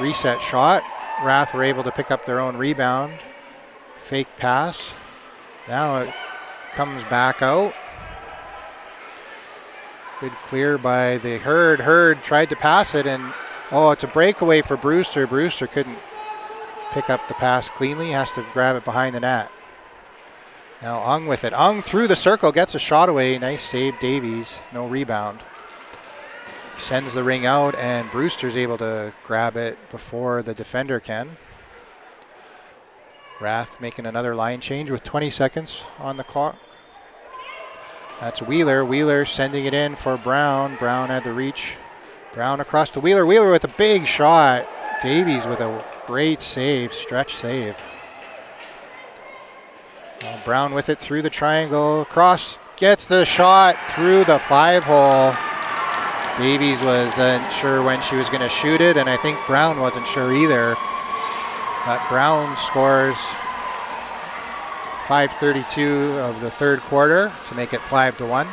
reset shot. RATH were able to pick up their own rebound. Fake pass. Now it comes back out. Good clear by the Herd. Herd tried to pass it, and it's a breakaway for Brewster. Brewster couldn't pick up the pass cleanly. Has to grab it behind the net. Now Ung with it. Ung through the circle, gets a shot away. Nice save, Davies. No rebound. Sends the ring out, and Brewster's able to grab it before the defender can. RATH making another line change with 20 seconds on the clock. That's Wheeler. Wheeler sending it in for Brown. Brown had the reach. Brown across to Wheeler. Wheeler with a big shot. Davies with a great save, stretch save. Brown with it through the triangle. Across, gets the shot through the 5-hole. Davies wasn't sure when she was going to shoot it, and I think Brown wasn't sure either. But Brown scores 5:32 of the third quarter to make it 5-1.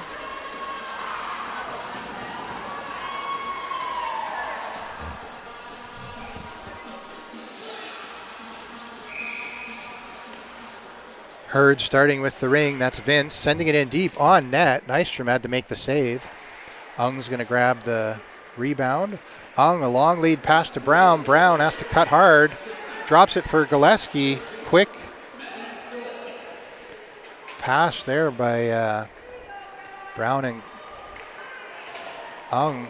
Herd starting with the ring. That's Vince sending it in deep on net. Nystrom had to make the save. Ung's going to grab the rebound. Ung, a long lead pass to Brown. Brown has to cut hard. Drops it for Gillespie. Quick pass there by Brown and Ung.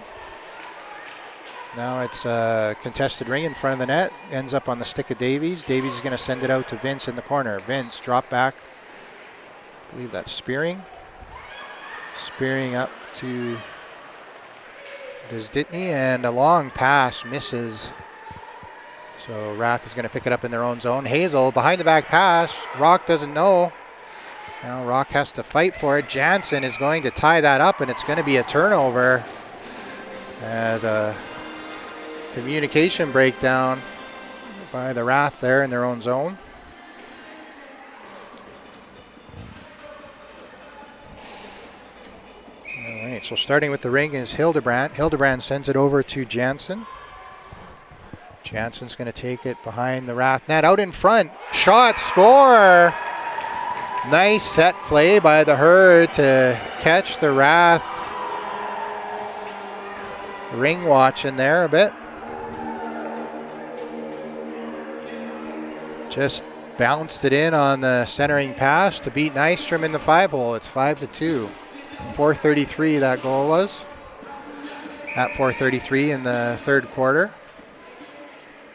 Now it's a contested ring in front of the net. Ends up on the stick of Davies. Davies is going to send it out to Vince in the corner. Vince drop back. I believe that's Spearing. Spearing up to Vizditny, and a long pass misses. So RATH is going to pick it up in their own zone. Hazel behind the back pass. Rock doesn't know. Now Rock has to fight for it. Jansen is going to tie that up, and it's going to be a turnover as a communication breakdown by the RATH there in their own zone. All right, so starting with the ring is Hildebrand. Hildebrand sends it over to Jansen. Jansen's going to take it behind the RATH net. Out in front. Shot, score! Nice set play by the Herd to catch the RATH ring watch in there a bit. Just bounced it in on the centering pass to beat Nystrom in the 5-hole. It's 5-2. 4:33 that goal was. At 4:33 in the third quarter.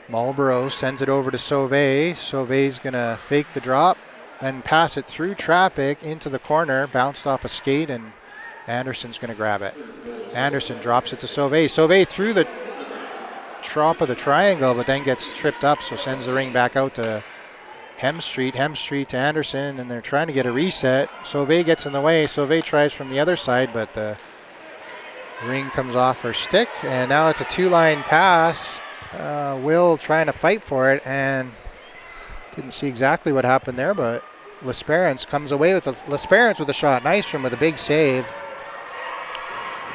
Marlborough sends it over to Sauvé. Sauvé's going to fake the drop, then pass it through traffic into the corner. Bounced off a skate, and Anderson's going to grab it. Anderson drops it to Sauvé. Sauvé through the top of the triangle, but then gets tripped up, so sends the ring back out to Hemstreet. Hemstreet to Anderson, and they're trying to get a reset. Sauvé gets in the way. Sauvé tries from the other side, but the ring comes off her stick, and now it's a two-line pass. Will trying to fight for it, and didn't see exactly what happened there, but L'Esperance comes away with L'Esperance with a shot. Nystrom with a big save.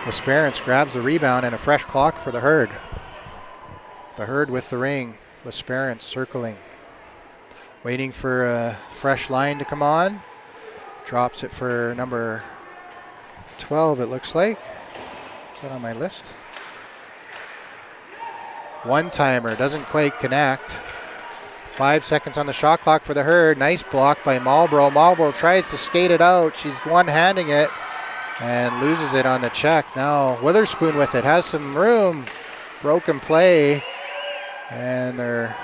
L'Esperance grabs the rebound, and a fresh clock for the Herd. The Herd with the ring. L'Esperance circling. Waiting for a fresh line to come on. Drops it for number 12, it looks like. Is that on my list? One-timer, doesn't quite connect. 5 seconds on the shot clock for the Herd. Nice block by Marlborough. Marlborough tries to skate it out. She's one-handing it and loses it on the check. Now Witherspoon with it, has some room. Broken play, and they're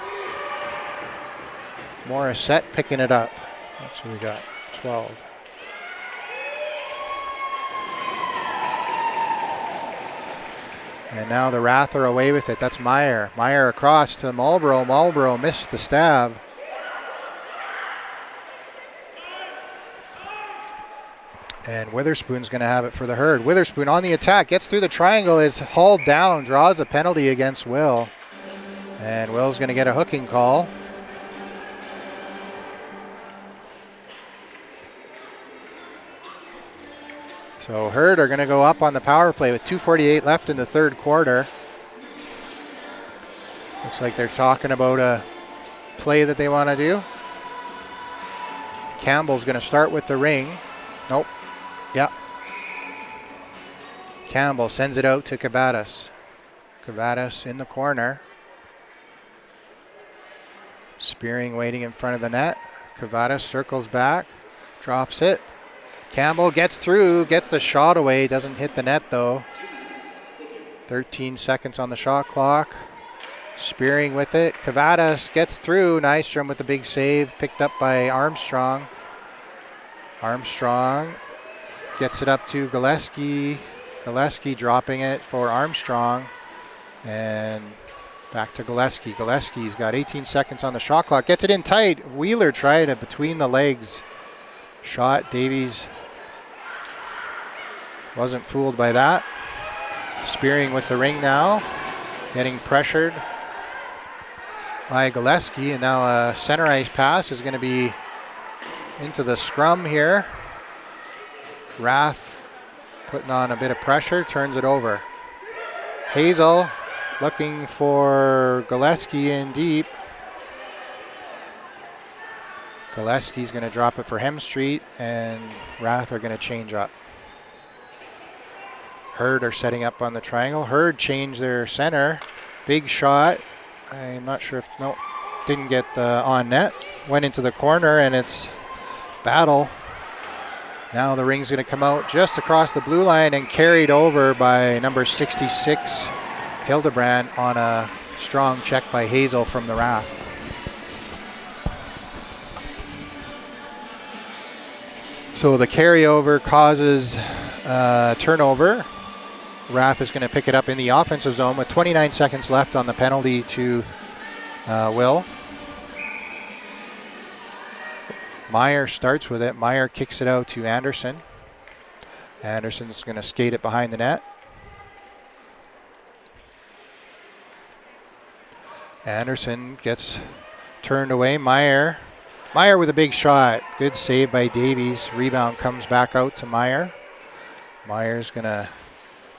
Morissette picking it up. That's what we got, 12. And now the Rath are away with it. That's Meyer. Meyer across to Marlborough. Marlborough missed the stab. And Witherspoon's going to have it for the Herd. Witherspoon on the attack, gets through the triangle, is hauled down, draws a penalty against Will. And Will's going to get a hooking call. So Herd are going to go up on the power play with 2:48 left in the third quarter. Looks like they're talking about a play that they want to do. Campbell's going to start with the ring. Nope. Yep. Campbell sends it out to Cavadas. Cavadas in the corner. Spearing waiting in front of the net. Cavadas circles back, drops it. Campbell gets through, gets the shot away, doesn't hit the net though. 13 seconds on the shot clock. Spearing with it. Cavadas gets through. Nystrom with the big save, picked up by Armstrong. Armstrong gets it up to Gillespie. Gillespie dropping it for Armstrong. And back to Gillespie. Gillespie's got 18 seconds on the shot clock. Gets it in tight. Wheeler tried it between the legs. Shot. Davies wasn't fooled by that. Spearing with the ring now. Getting pressured by Gillespie. And now a center ice pass is going to be into the scrum here. Rath putting on a bit of pressure. Turns it over. Hazel looking for Gillespie in deep. Gillespie's going to drop it for Hemstreet, and Rath are going to change up. Herd are setting up on the triangle. Herd changed their center. Big shot. I'm not sure if, no, didn't get on net. Went into the corner, and it's battle. Now the ring's going to come out just across the blue line and carried over by number 66, Hildebrand, on a strong check by Hazel from the Rath. So the carryover causes turnover. Rath is going to pick it up in the offensive zone with 29 seconds left on the penalty to Will. Meyer starts with it. Meyer kicks it out to Anderson. Anderson's going to skate it behind the net. Anderson gets turned away. Meyer with a big shot. Good save by Davies. Rebound comes back out to Meyer. Meyer's going to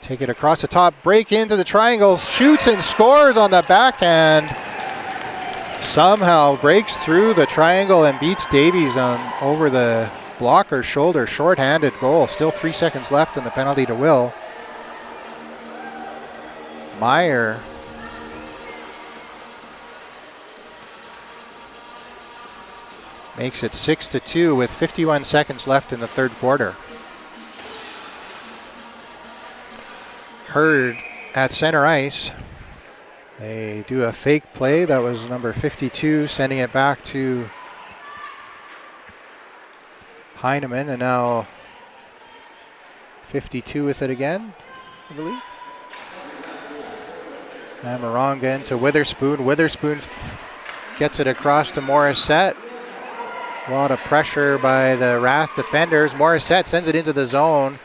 take it across the top, break into the triangle, shoots and scores on the backhand. Somehow breaks through the triangle and beats Davies over the blocker's shoulder. Short-handed goal. Still 3 seconds left in the penalty to Will. Meyer makes it 6-2 with 51 seconds left in the third quarter. Herd at center ice. They do a fake play. That was number 52, sending it back to Heineman, and now 52 with it again, I believe. And Moronga into Witherspoon. Witherspoon gets it across to Morissette. A lot of pressure by the Rath defenders. Morissette sends it into the zone.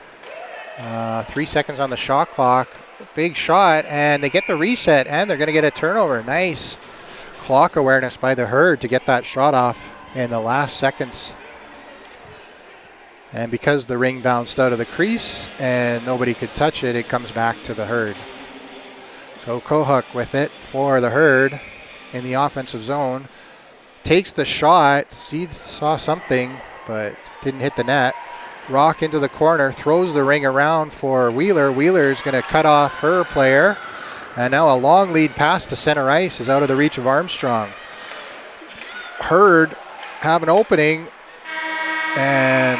3 seconds on the shot clock. Big shot, and they get the reset, and they're going to get a turnover. Nice clock awareness by the Herd to get that shot off in the last seconds. And because the ring bounced out of the crease and nobody could touch it, it comes back to the Herd. So Kohut with it for the Herd in the offensive zone. takes the shot. He saw something, but didn't hit the net. Rock into the corner, throws the ring around for Wheeler. Wheeler's going to cut off her player. And now a long lead pass to center ice is out of the reach of Armstrong. Hurd have an opening and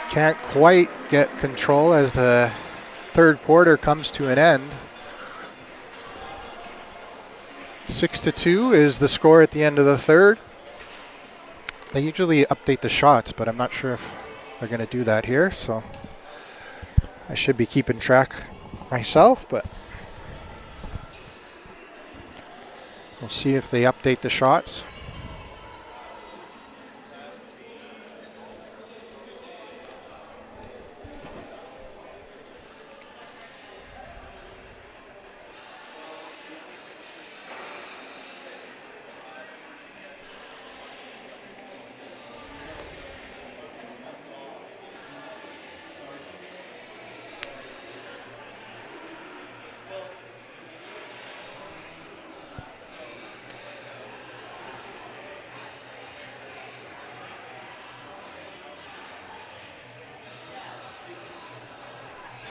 can't quite get control as the third quarter comes to an end. 6-2 is the score at the end of the third. They usually update the shots, but I'm not sure if they're going to do that here, so I should be keeping track myself, but we'll see if they update the shots.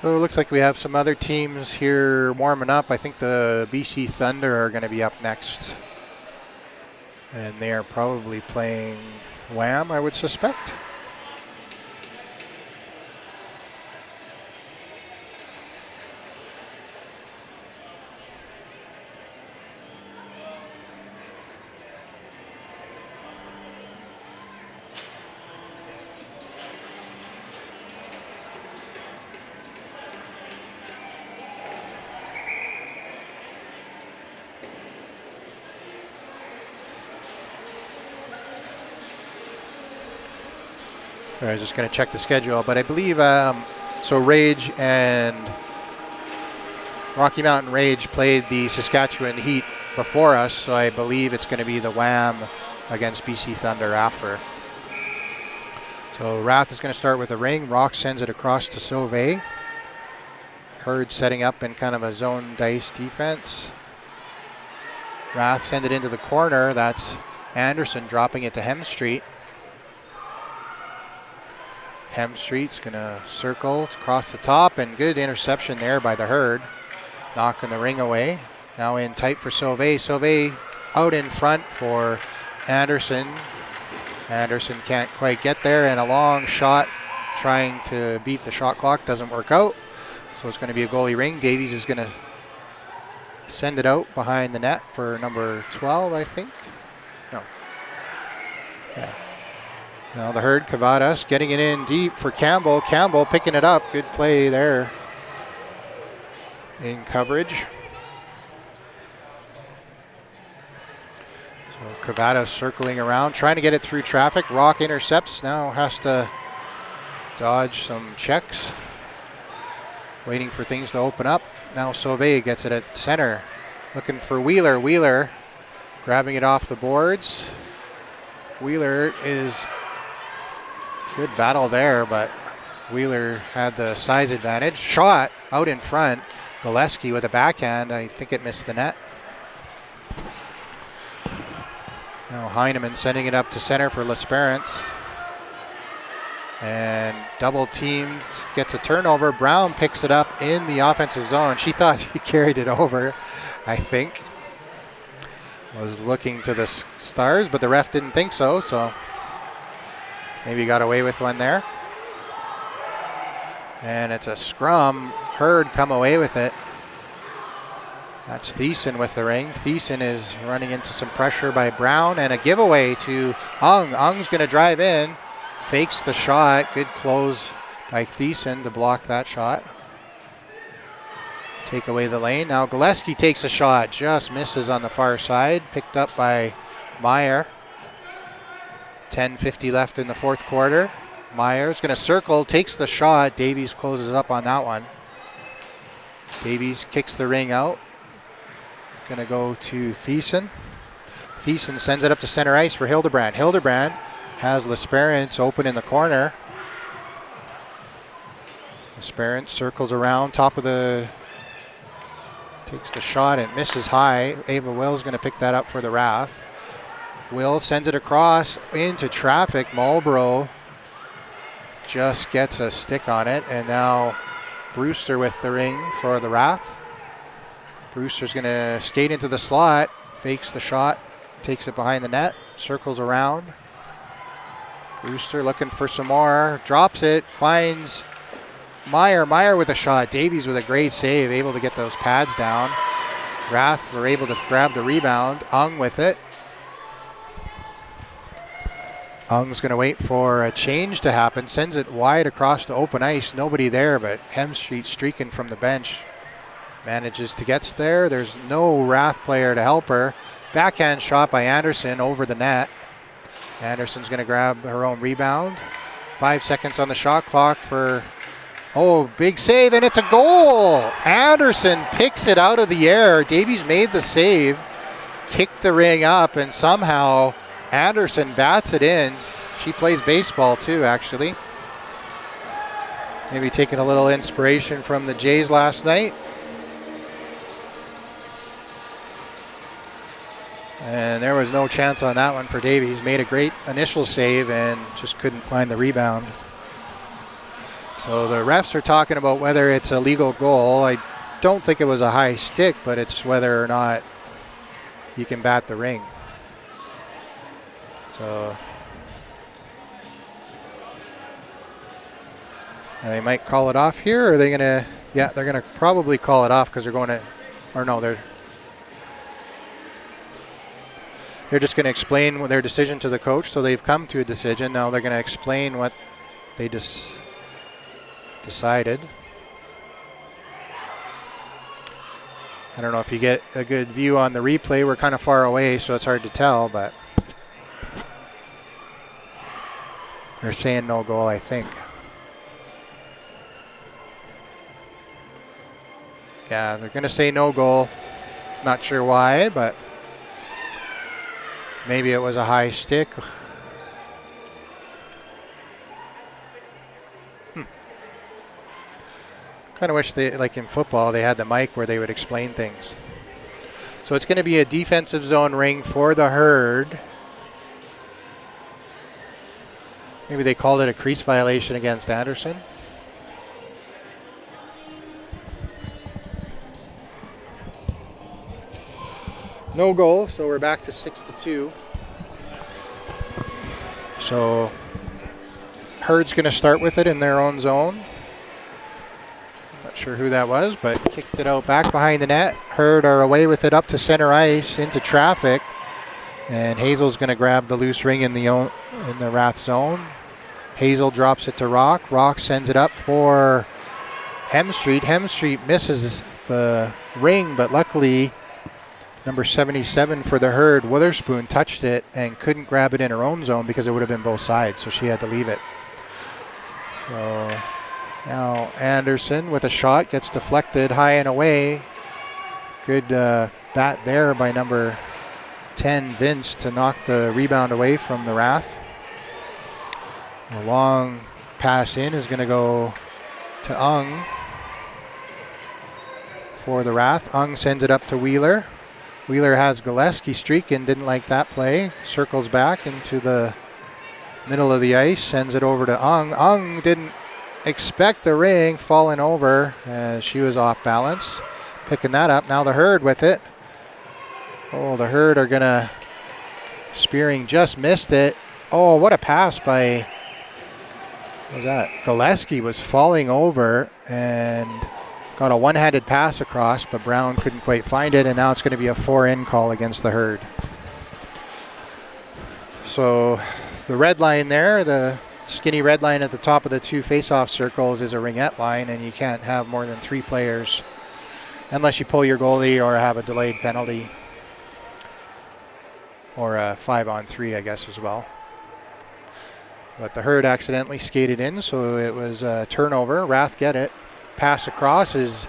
So it looks like we have some other teams here warming up. I think the BC Thunder are going to be up next. And they are probably playing Wham, I would suspect. I was just going to check the schedule, but I believe so Rage and Rocky Mountain Rage played the Saskatchewan Heat before us, so I believe it's going to be the Wham against BC Thunder after. So Rath is going to start with a ring. Rock sends it across to Sauvé. Hurd setting up in kind of a zone dice defense. Rath send it into the corner. That's Anderson dropping it to Hemstreet. Hemstreet's going to circle across the top, and good interception there by the Hurd. Knocking the ring away. Now in tight for Sauvé. Sauvé out in front for Anderson. Anderson can't quite get there, and a long shot trying to beat the shot clock doesn't work out. So it's going to be a goalie ring. Davies is going to send it out behind the net for number 12, I think. No. Yeah. Now the Hurd, Cavadas getting it in deep for Campbell. Campbell picking it up. Good play there in coverage. So Cavadas circling around, trying to get it through traffic. Rock intercepts, now has to dodge some checks. Waiting for things to open up. Now Sauvé gets it at center. Looking for Wheeler. Wheeler grabbing it off the boards. Wheeler is... Good battle there, but Wheeler had the size advantage. Shot out in front. Gillespie with a backhand. I think it missed the net. Now Heineman sending it up to center for L'Esperance. And double teamed, gets a turnover. Brown picks it up in the offensive zone. She thought he carried it over, I think. Was looking to the stars, but the ref didn't think so, so maybe got away with one there. And it's a scrum. Hurd come away with it. That's Thiessen with the ring. Thiessen is running into some pressure by Brown, and a giveaway to Ung. Ung's going to drive in. Fakes the shot. Good close by Thiessen to block that shot. Take away the lane. Now Gillespie takes a shot. Just misses on the far side. Picked up by Meyer. 10:50 left in the fourth quarter. Meyer's going to circle, takes the shot. Davies closes up on that one. Davies kicks the ring out. Going to go to Thiessen. Thiessen sends it up to center ice for Hildebrand. Hildebrand has L'Esperance open in the corner. L'Esperance circles around, top of the... Takes the shot and misses high. Ava Will's going to pick that up for the RATH. Will sends it across into traffic. Marlborough just gets a stick on it, and now Brewster with the ring for the RATH. Brewster's going to skate into the slot, fakes the shot, takes it behind the net, circles around. Brewster looking for some more, drops it, finds Meyer. Meyer with a shot. Davies with a great save, able to get those pads down. RATH were able to grab the rebound. Ung with it. Ung's going to wait for a change to happen. Sends it wide across the open ice. Nobody there, but Hemstreet streaking from the bench. Manages to get there. There's no RATH player to help her. Backhand shot by Anderson over the net. Anderson's going to grab her own rebound. 5 seconds on the shot clock for... Oh, big save, and it's a goal! Anderson picks it out of the air. Davies made the save, kicked the ring up, and somehow Anderson bats it in. She plays baseball too, actually. Maybe taking a little inspiration from the Jays last night. And there was no chance on that one for Davies. Made a great initial save and just couldn't find the rebound. So the refs are talking about whether it's a legal goal. I don't think it was a high stick, but it's whether or not you can bat the ring. So they might call it off here, or are they going to? Yeah, they're going to probably call it off because they're going to, or no, they're just going to explain their decision to the coach. So they've come to a decision. Now they're going to explain what they decided. I don't know if you get a good view on the replay. We're kind of far away, so it's hard to tell, but they're saying no goal, I think. Yeah, they're going to say no goal. Not sure why, but maybe it was a high stick. Kind of wish they, like in football, they had the mic where they would explain things. So it's going to be a defensive zone ring for the Herd. Maybe they called it a crease violation against Anderson. No goal, so we're back to 6-2. So Herd's going to start with it in their own zone. Not sure who that was, but kicked it out back behind the net. Herd are away with it up to center ice into traffic, and Hazel's going to grab the loose ring in the RATH zone. Hazel drops it to Rock. Rock sends it up for Hemstreet. Hemstreet misses the ring, but luckily number 77 for the Herd, Witherspoon, touched it and couldn't grab it in her own zone because it would have been both sides, so she had to leave it. So now Anderson with a shot gets deflected high and away. Good bat there by number 10, Vince, to knock the rebound away from the RATH. A long pass in is going to go to Ung for the RATH. Ung sends it up to Wheeler. Wheeler has Gillespie streaking, didn't like that play. Circles back into the middle of the ice, sends it over to Ung. Ung didn't expect the ring, falling over as she was off balance. Picking that up. Now the Herd with it. Oh, the Herd are going to... Spearing just missed it. Oh, what a pass by... What was that? Gillespie was falling over and got a one-handed pass across, but Brown couldn't quite find it, and now it's going to be a 4-in call against the Herd. So the red line there, the skinny red line at the top of the two face-off circles, is a ringette line, and you can't have more than 3 players unless you pull your goalie or have a delayed penalty, or a 5-on-3, I guess, as well. But the Herd accidentally skated in, so it was a turnover. RATH get it. Pass across is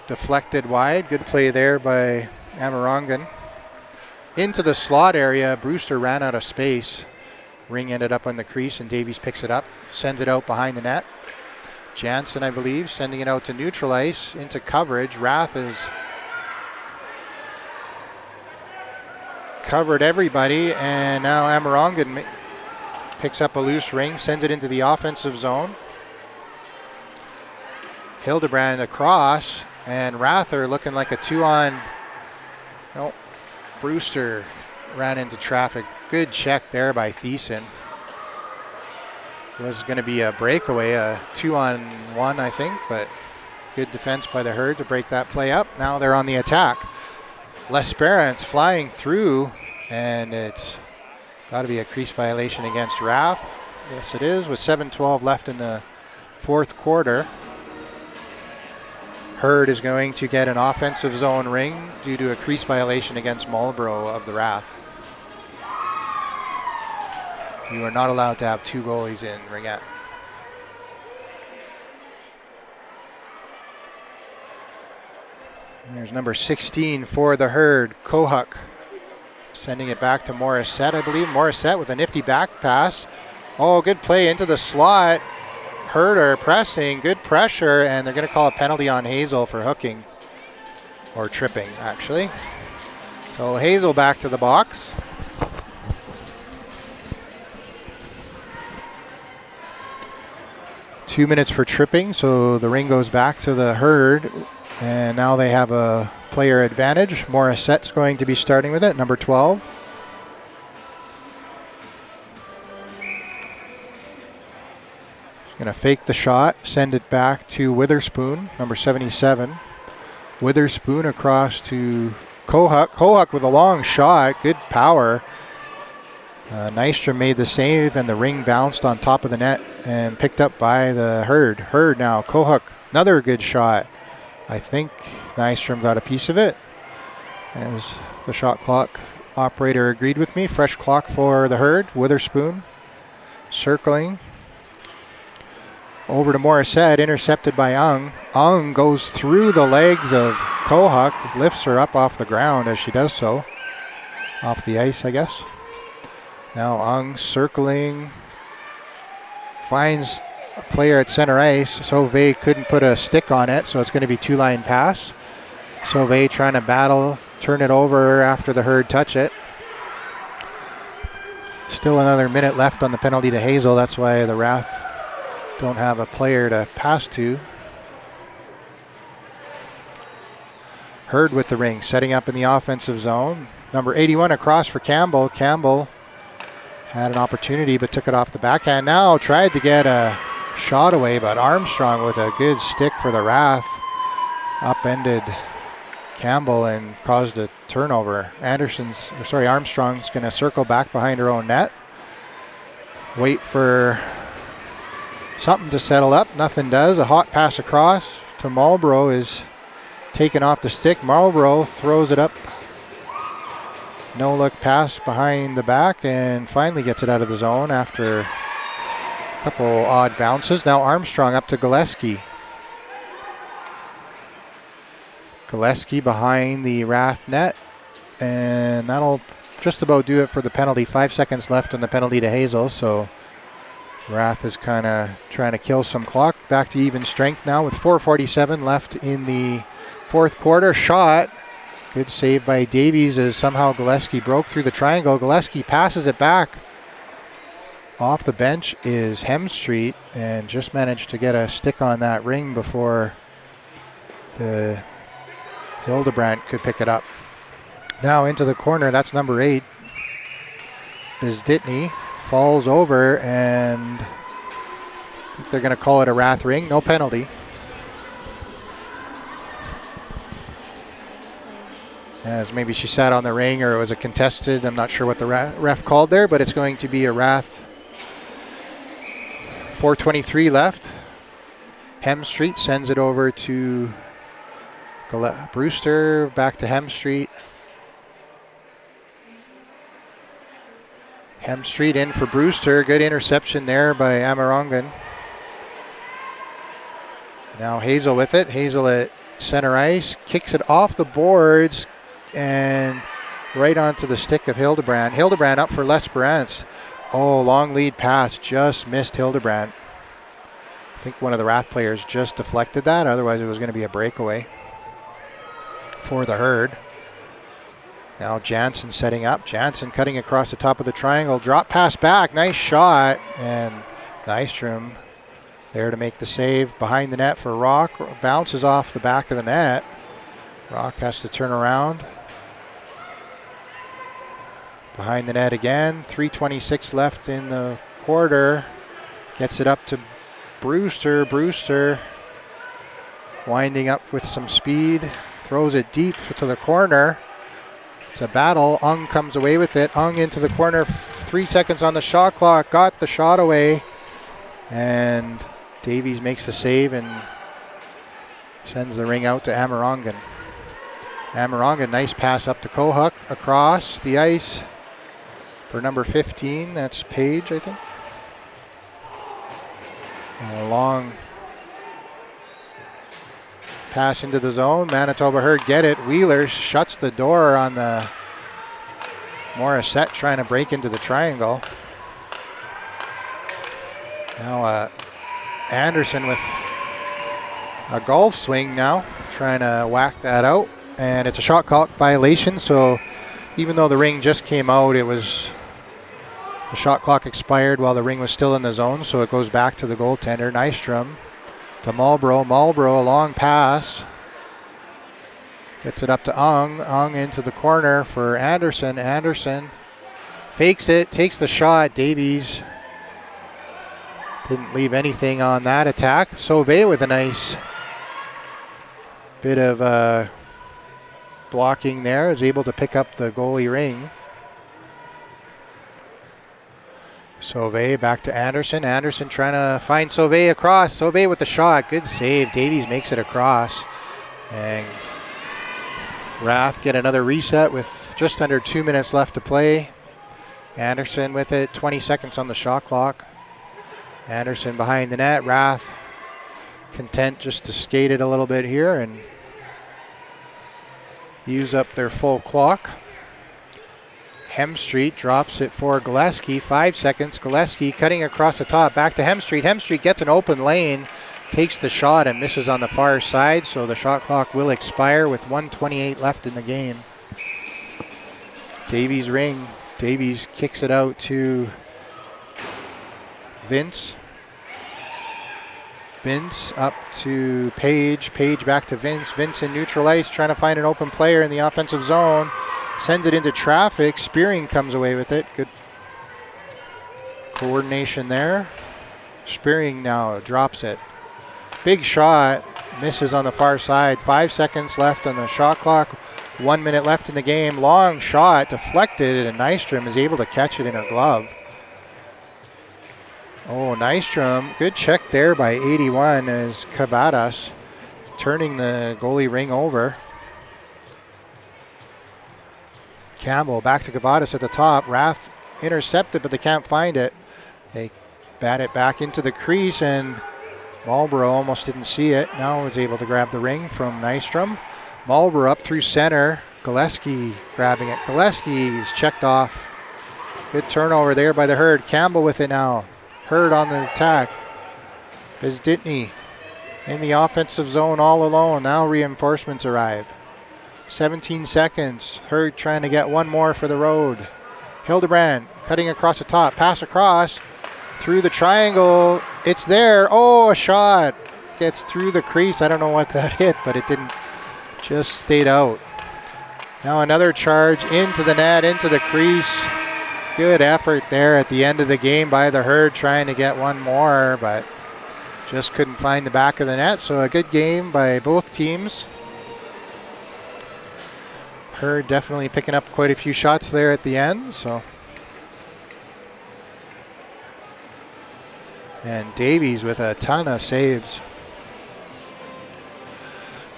deflected wide. Good play there by Amarongan. Into the slot area, Brewster ran out of space. Ring ended up on the crease, and Davies picks it up, sends it out behind the net. Jansen, I believe, sending it out to neutral ice into coverage. RATH is covered everybody, and now Amarongan picks up a loose ring, sends it into the offensive zone. Hildebrand across, and Rather looking like a 2-on. Nope. Brewster ran into traffic. Good check there by Thiessen. It was going to be a breakaway, a 2-on-1, I think, but good defense by the Herd to break that play up. Now they're on the attack. L'Esperance flying through, and it's got to be a crease violation against Rath. Yes, it is, with 7:12 left in the fourth quarter. Herd is going to get an offensive zone ring due to a crease violation against Marlborough of the Rath. You are not allowed to have 2 goalies in ringette. There's number 16 for the Herd, Kohuk, sending it back to Morissette, I believe. Morissette with a nifty back pass. Oh, good play into the slot. Herd are pressing, good pressure, and they're going to call a penalty on Hazel for hooking, or tripping, actually. So Hazel back to the box. Two minutes for tripping, so the ring goes back to the Herd, and now they have a player advantage. Morissette's going to be starting with it, number 12. Going to fake the shot, send it back to Witherspoon, number 77. Witherspoon across to Kohuk. Kohuk with a long shot, good power. Nystrom made the save, and the ring bounced on top of the net and picked up by the Herd. Herd now, Kohuk, another good shot. I think Nystrom got a piece of it, as the shot clock operator agreed with me. Fresh clock for the Herd. Witherspoon circling. Over to Morissette, intercepted by Ung. Ung goes through the legs of Kohuk, lifts her up off the ground as she does so. Off the ice, I guess. Now Ung circling. Finds a player at center ice. Sauvé couldn't put a stick on it, so it's going to be 2-line pass. Sauvé trying to battle, turn it over after the Herd touch it. Still another minute left on the penalty to Hazel. That's why the Rath don't have a player to pass to. Herd with the ring, setting up in the offensive zone. Number 81 across for Campbell. Campbell had an opportunity but took it off the backhand. Now tried to get a shot away, but Armstrong with a good stick for the Rath upended Campbell and caused a turnover. Armstrong's going to circle back behind her own net. Wait for something to settle up. Nothing does. A hot pass across to Marlborough is taken off the stick. Marlborough throws it up. No look pass behind the back and finally gets it out of the zone after a couple odd bounces. Now Armstrong up to Gillespie. Gillespie behind the Rath net, and that'll just about do it for the penalty. 5 seconds left on the penalty to Hazel, so Rath is kind of trying to kill some clock. Back to even strength now with 4:47 left in the fourth quarter. Shot. Good save by Davies as somehow Gillespie broke through the triangle. Gillespie passes it back. Off the bench is Hemstreet and just managed to get a stick on that ring before the Hildebrandt could pick it up. Now into the corner. That's number 8. Bizditny falls over, and I think they're going to call it a Rath ring. No penalty. As maybe she sat on the ring or it was a contested. I'm not sure what the ref called there, but it's going to be a Rath. 4:23 left. Hemstreet sends it over to Brewster. Back to Hemstreet. Hemstreet in for Brewster. Good interception there by Amarongan. Now Hazel with it. Hazel at center ice. Kicks it off the boards and right onto the stick of Hildebrandt. Hildebrandt up for L'Esperance. Oh, long lead pass. Just missed Hildebrandt. I think one of the Rath players just deflected that. Otherwise, it was going to be a breakaway for the Herd. Now Jansen setting up. Jansen cutting across the top of the triangle. Drop pass back. Nice shot. And Nystrom there to make the save. Behind the net for Rock. Bounces off the back of the net. Rock has to turn around. Behind the net again. 3:26 left in the quarter. Gets it up to Brewster. Brewster winding up with some speed. Throws it deep to the corner. It's a battle. Ung comes away with it. Ung into the corner. 3 seconds on the shot clock. Got the shot away. And Davies makes the save and sends the ring out to Amarongan. Amarongan, nice pass up to Kohut. Across the ice for number 15. That's Page, I think. And a long pass into the zone. Manitoba Herd get it. Wheeler shuts the door on the Morissette trying to break into the triangle. Now Anderson with a golf swing now, trying to whack that out. And it's a shot clock violation, so even though the ring just came out, it was the shot clock expired while the ring was still in the zone, so it goes back to the goaltender. Nystrom to Marlborough. Marlborough, a long pass. Gets it up to Ung. Ung into the corner for Anderson. Anderson fakes it, takes the shot. Davies didn't leave anything on that attack. Sauvé with a nice bit of blocking there. Is able to pick up the goalie ring. Sauvé back to Anderson. Anderson trying to find Sauvé across. Sauvé with the shot. Good save. Davies makes it across. And RATH get another reset with just under 2 minutes left to play. Anderson with it. 20 seconds on the shot clock. Anderson behind the net. RATH content just to skate it a little bit here and use up their full clock. Hemstreet drops it for Gillespie. 5 seconds. Gillespie cutting across the top. Back to Hemstreet. Hemstreet gets an open lane. Takes the shot and misses on the far side. So the shot clock will expire with 1:28 left in the game. Davies ring. Davies kicks it out to Vince. Vince up to Page. Page back to Vince. Vince in neutral ice trying to find an open player in the offensive zone. Sends it into traffic. Spearing comes away with it. Good coordination there. Spearing now drops it. Big shot. Misses on the far side. 5 seconds left on the shot clock. 1 minute left in the game. Long shot. Deflected. And Nystrom is able to catch it in her glove. Oh, Nystrom. Good check there by 81 as Cavadas turning the goalie ring over. Campbell back to Cavadas at the top. RATH intercepted, but they can't find it. They bat it back into the crease, and Marlborough almost didn't see it. Now was able to grab the ring from Nystrom. Marlborough up through center. Gillespie grabbing it. Gillespie's checked off. Good turnover there by the Herd. Campbell with it now. Herd on the attack. Bezditny in the offensive zone all alone. Now reinforcements arrive. 17 seconds. Herd trying to get one more for the road. Hildebrand cutting across the top. Pass across through the triangle. It's there. Oh, a shot. Gets through the crease. I don't know what that hit, but it didn't. Just stayed out. Now another charge into the net, into the crease. Good effort there at the end of the game by the Herd trying to get one more, but just couldn't find the back of the net. So a good game by both teams. Herd definitely picking up quite a few shots there at the end. So, and Davies with a ton of saves.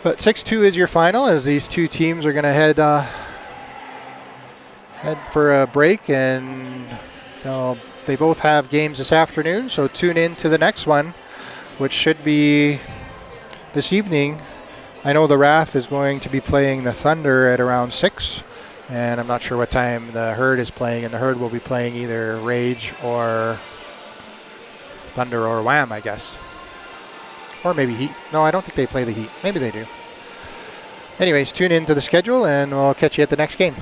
But 6-2 is your final, as these two teams are going to head for a break, and they both have games this afternoon. So tune in to the next one, which should be this evening. I know the RATH is going to be playing the Thunder at around 6, and I'm not sure what time the Herd is playing, and the Herd will be playing either Rage or Thunder or Wham, I guess. Or maybe Heat. No, I don't think they play the Heat. Maybe they do. Anyways, tune in to the schedule, and we'll catch you at the next game.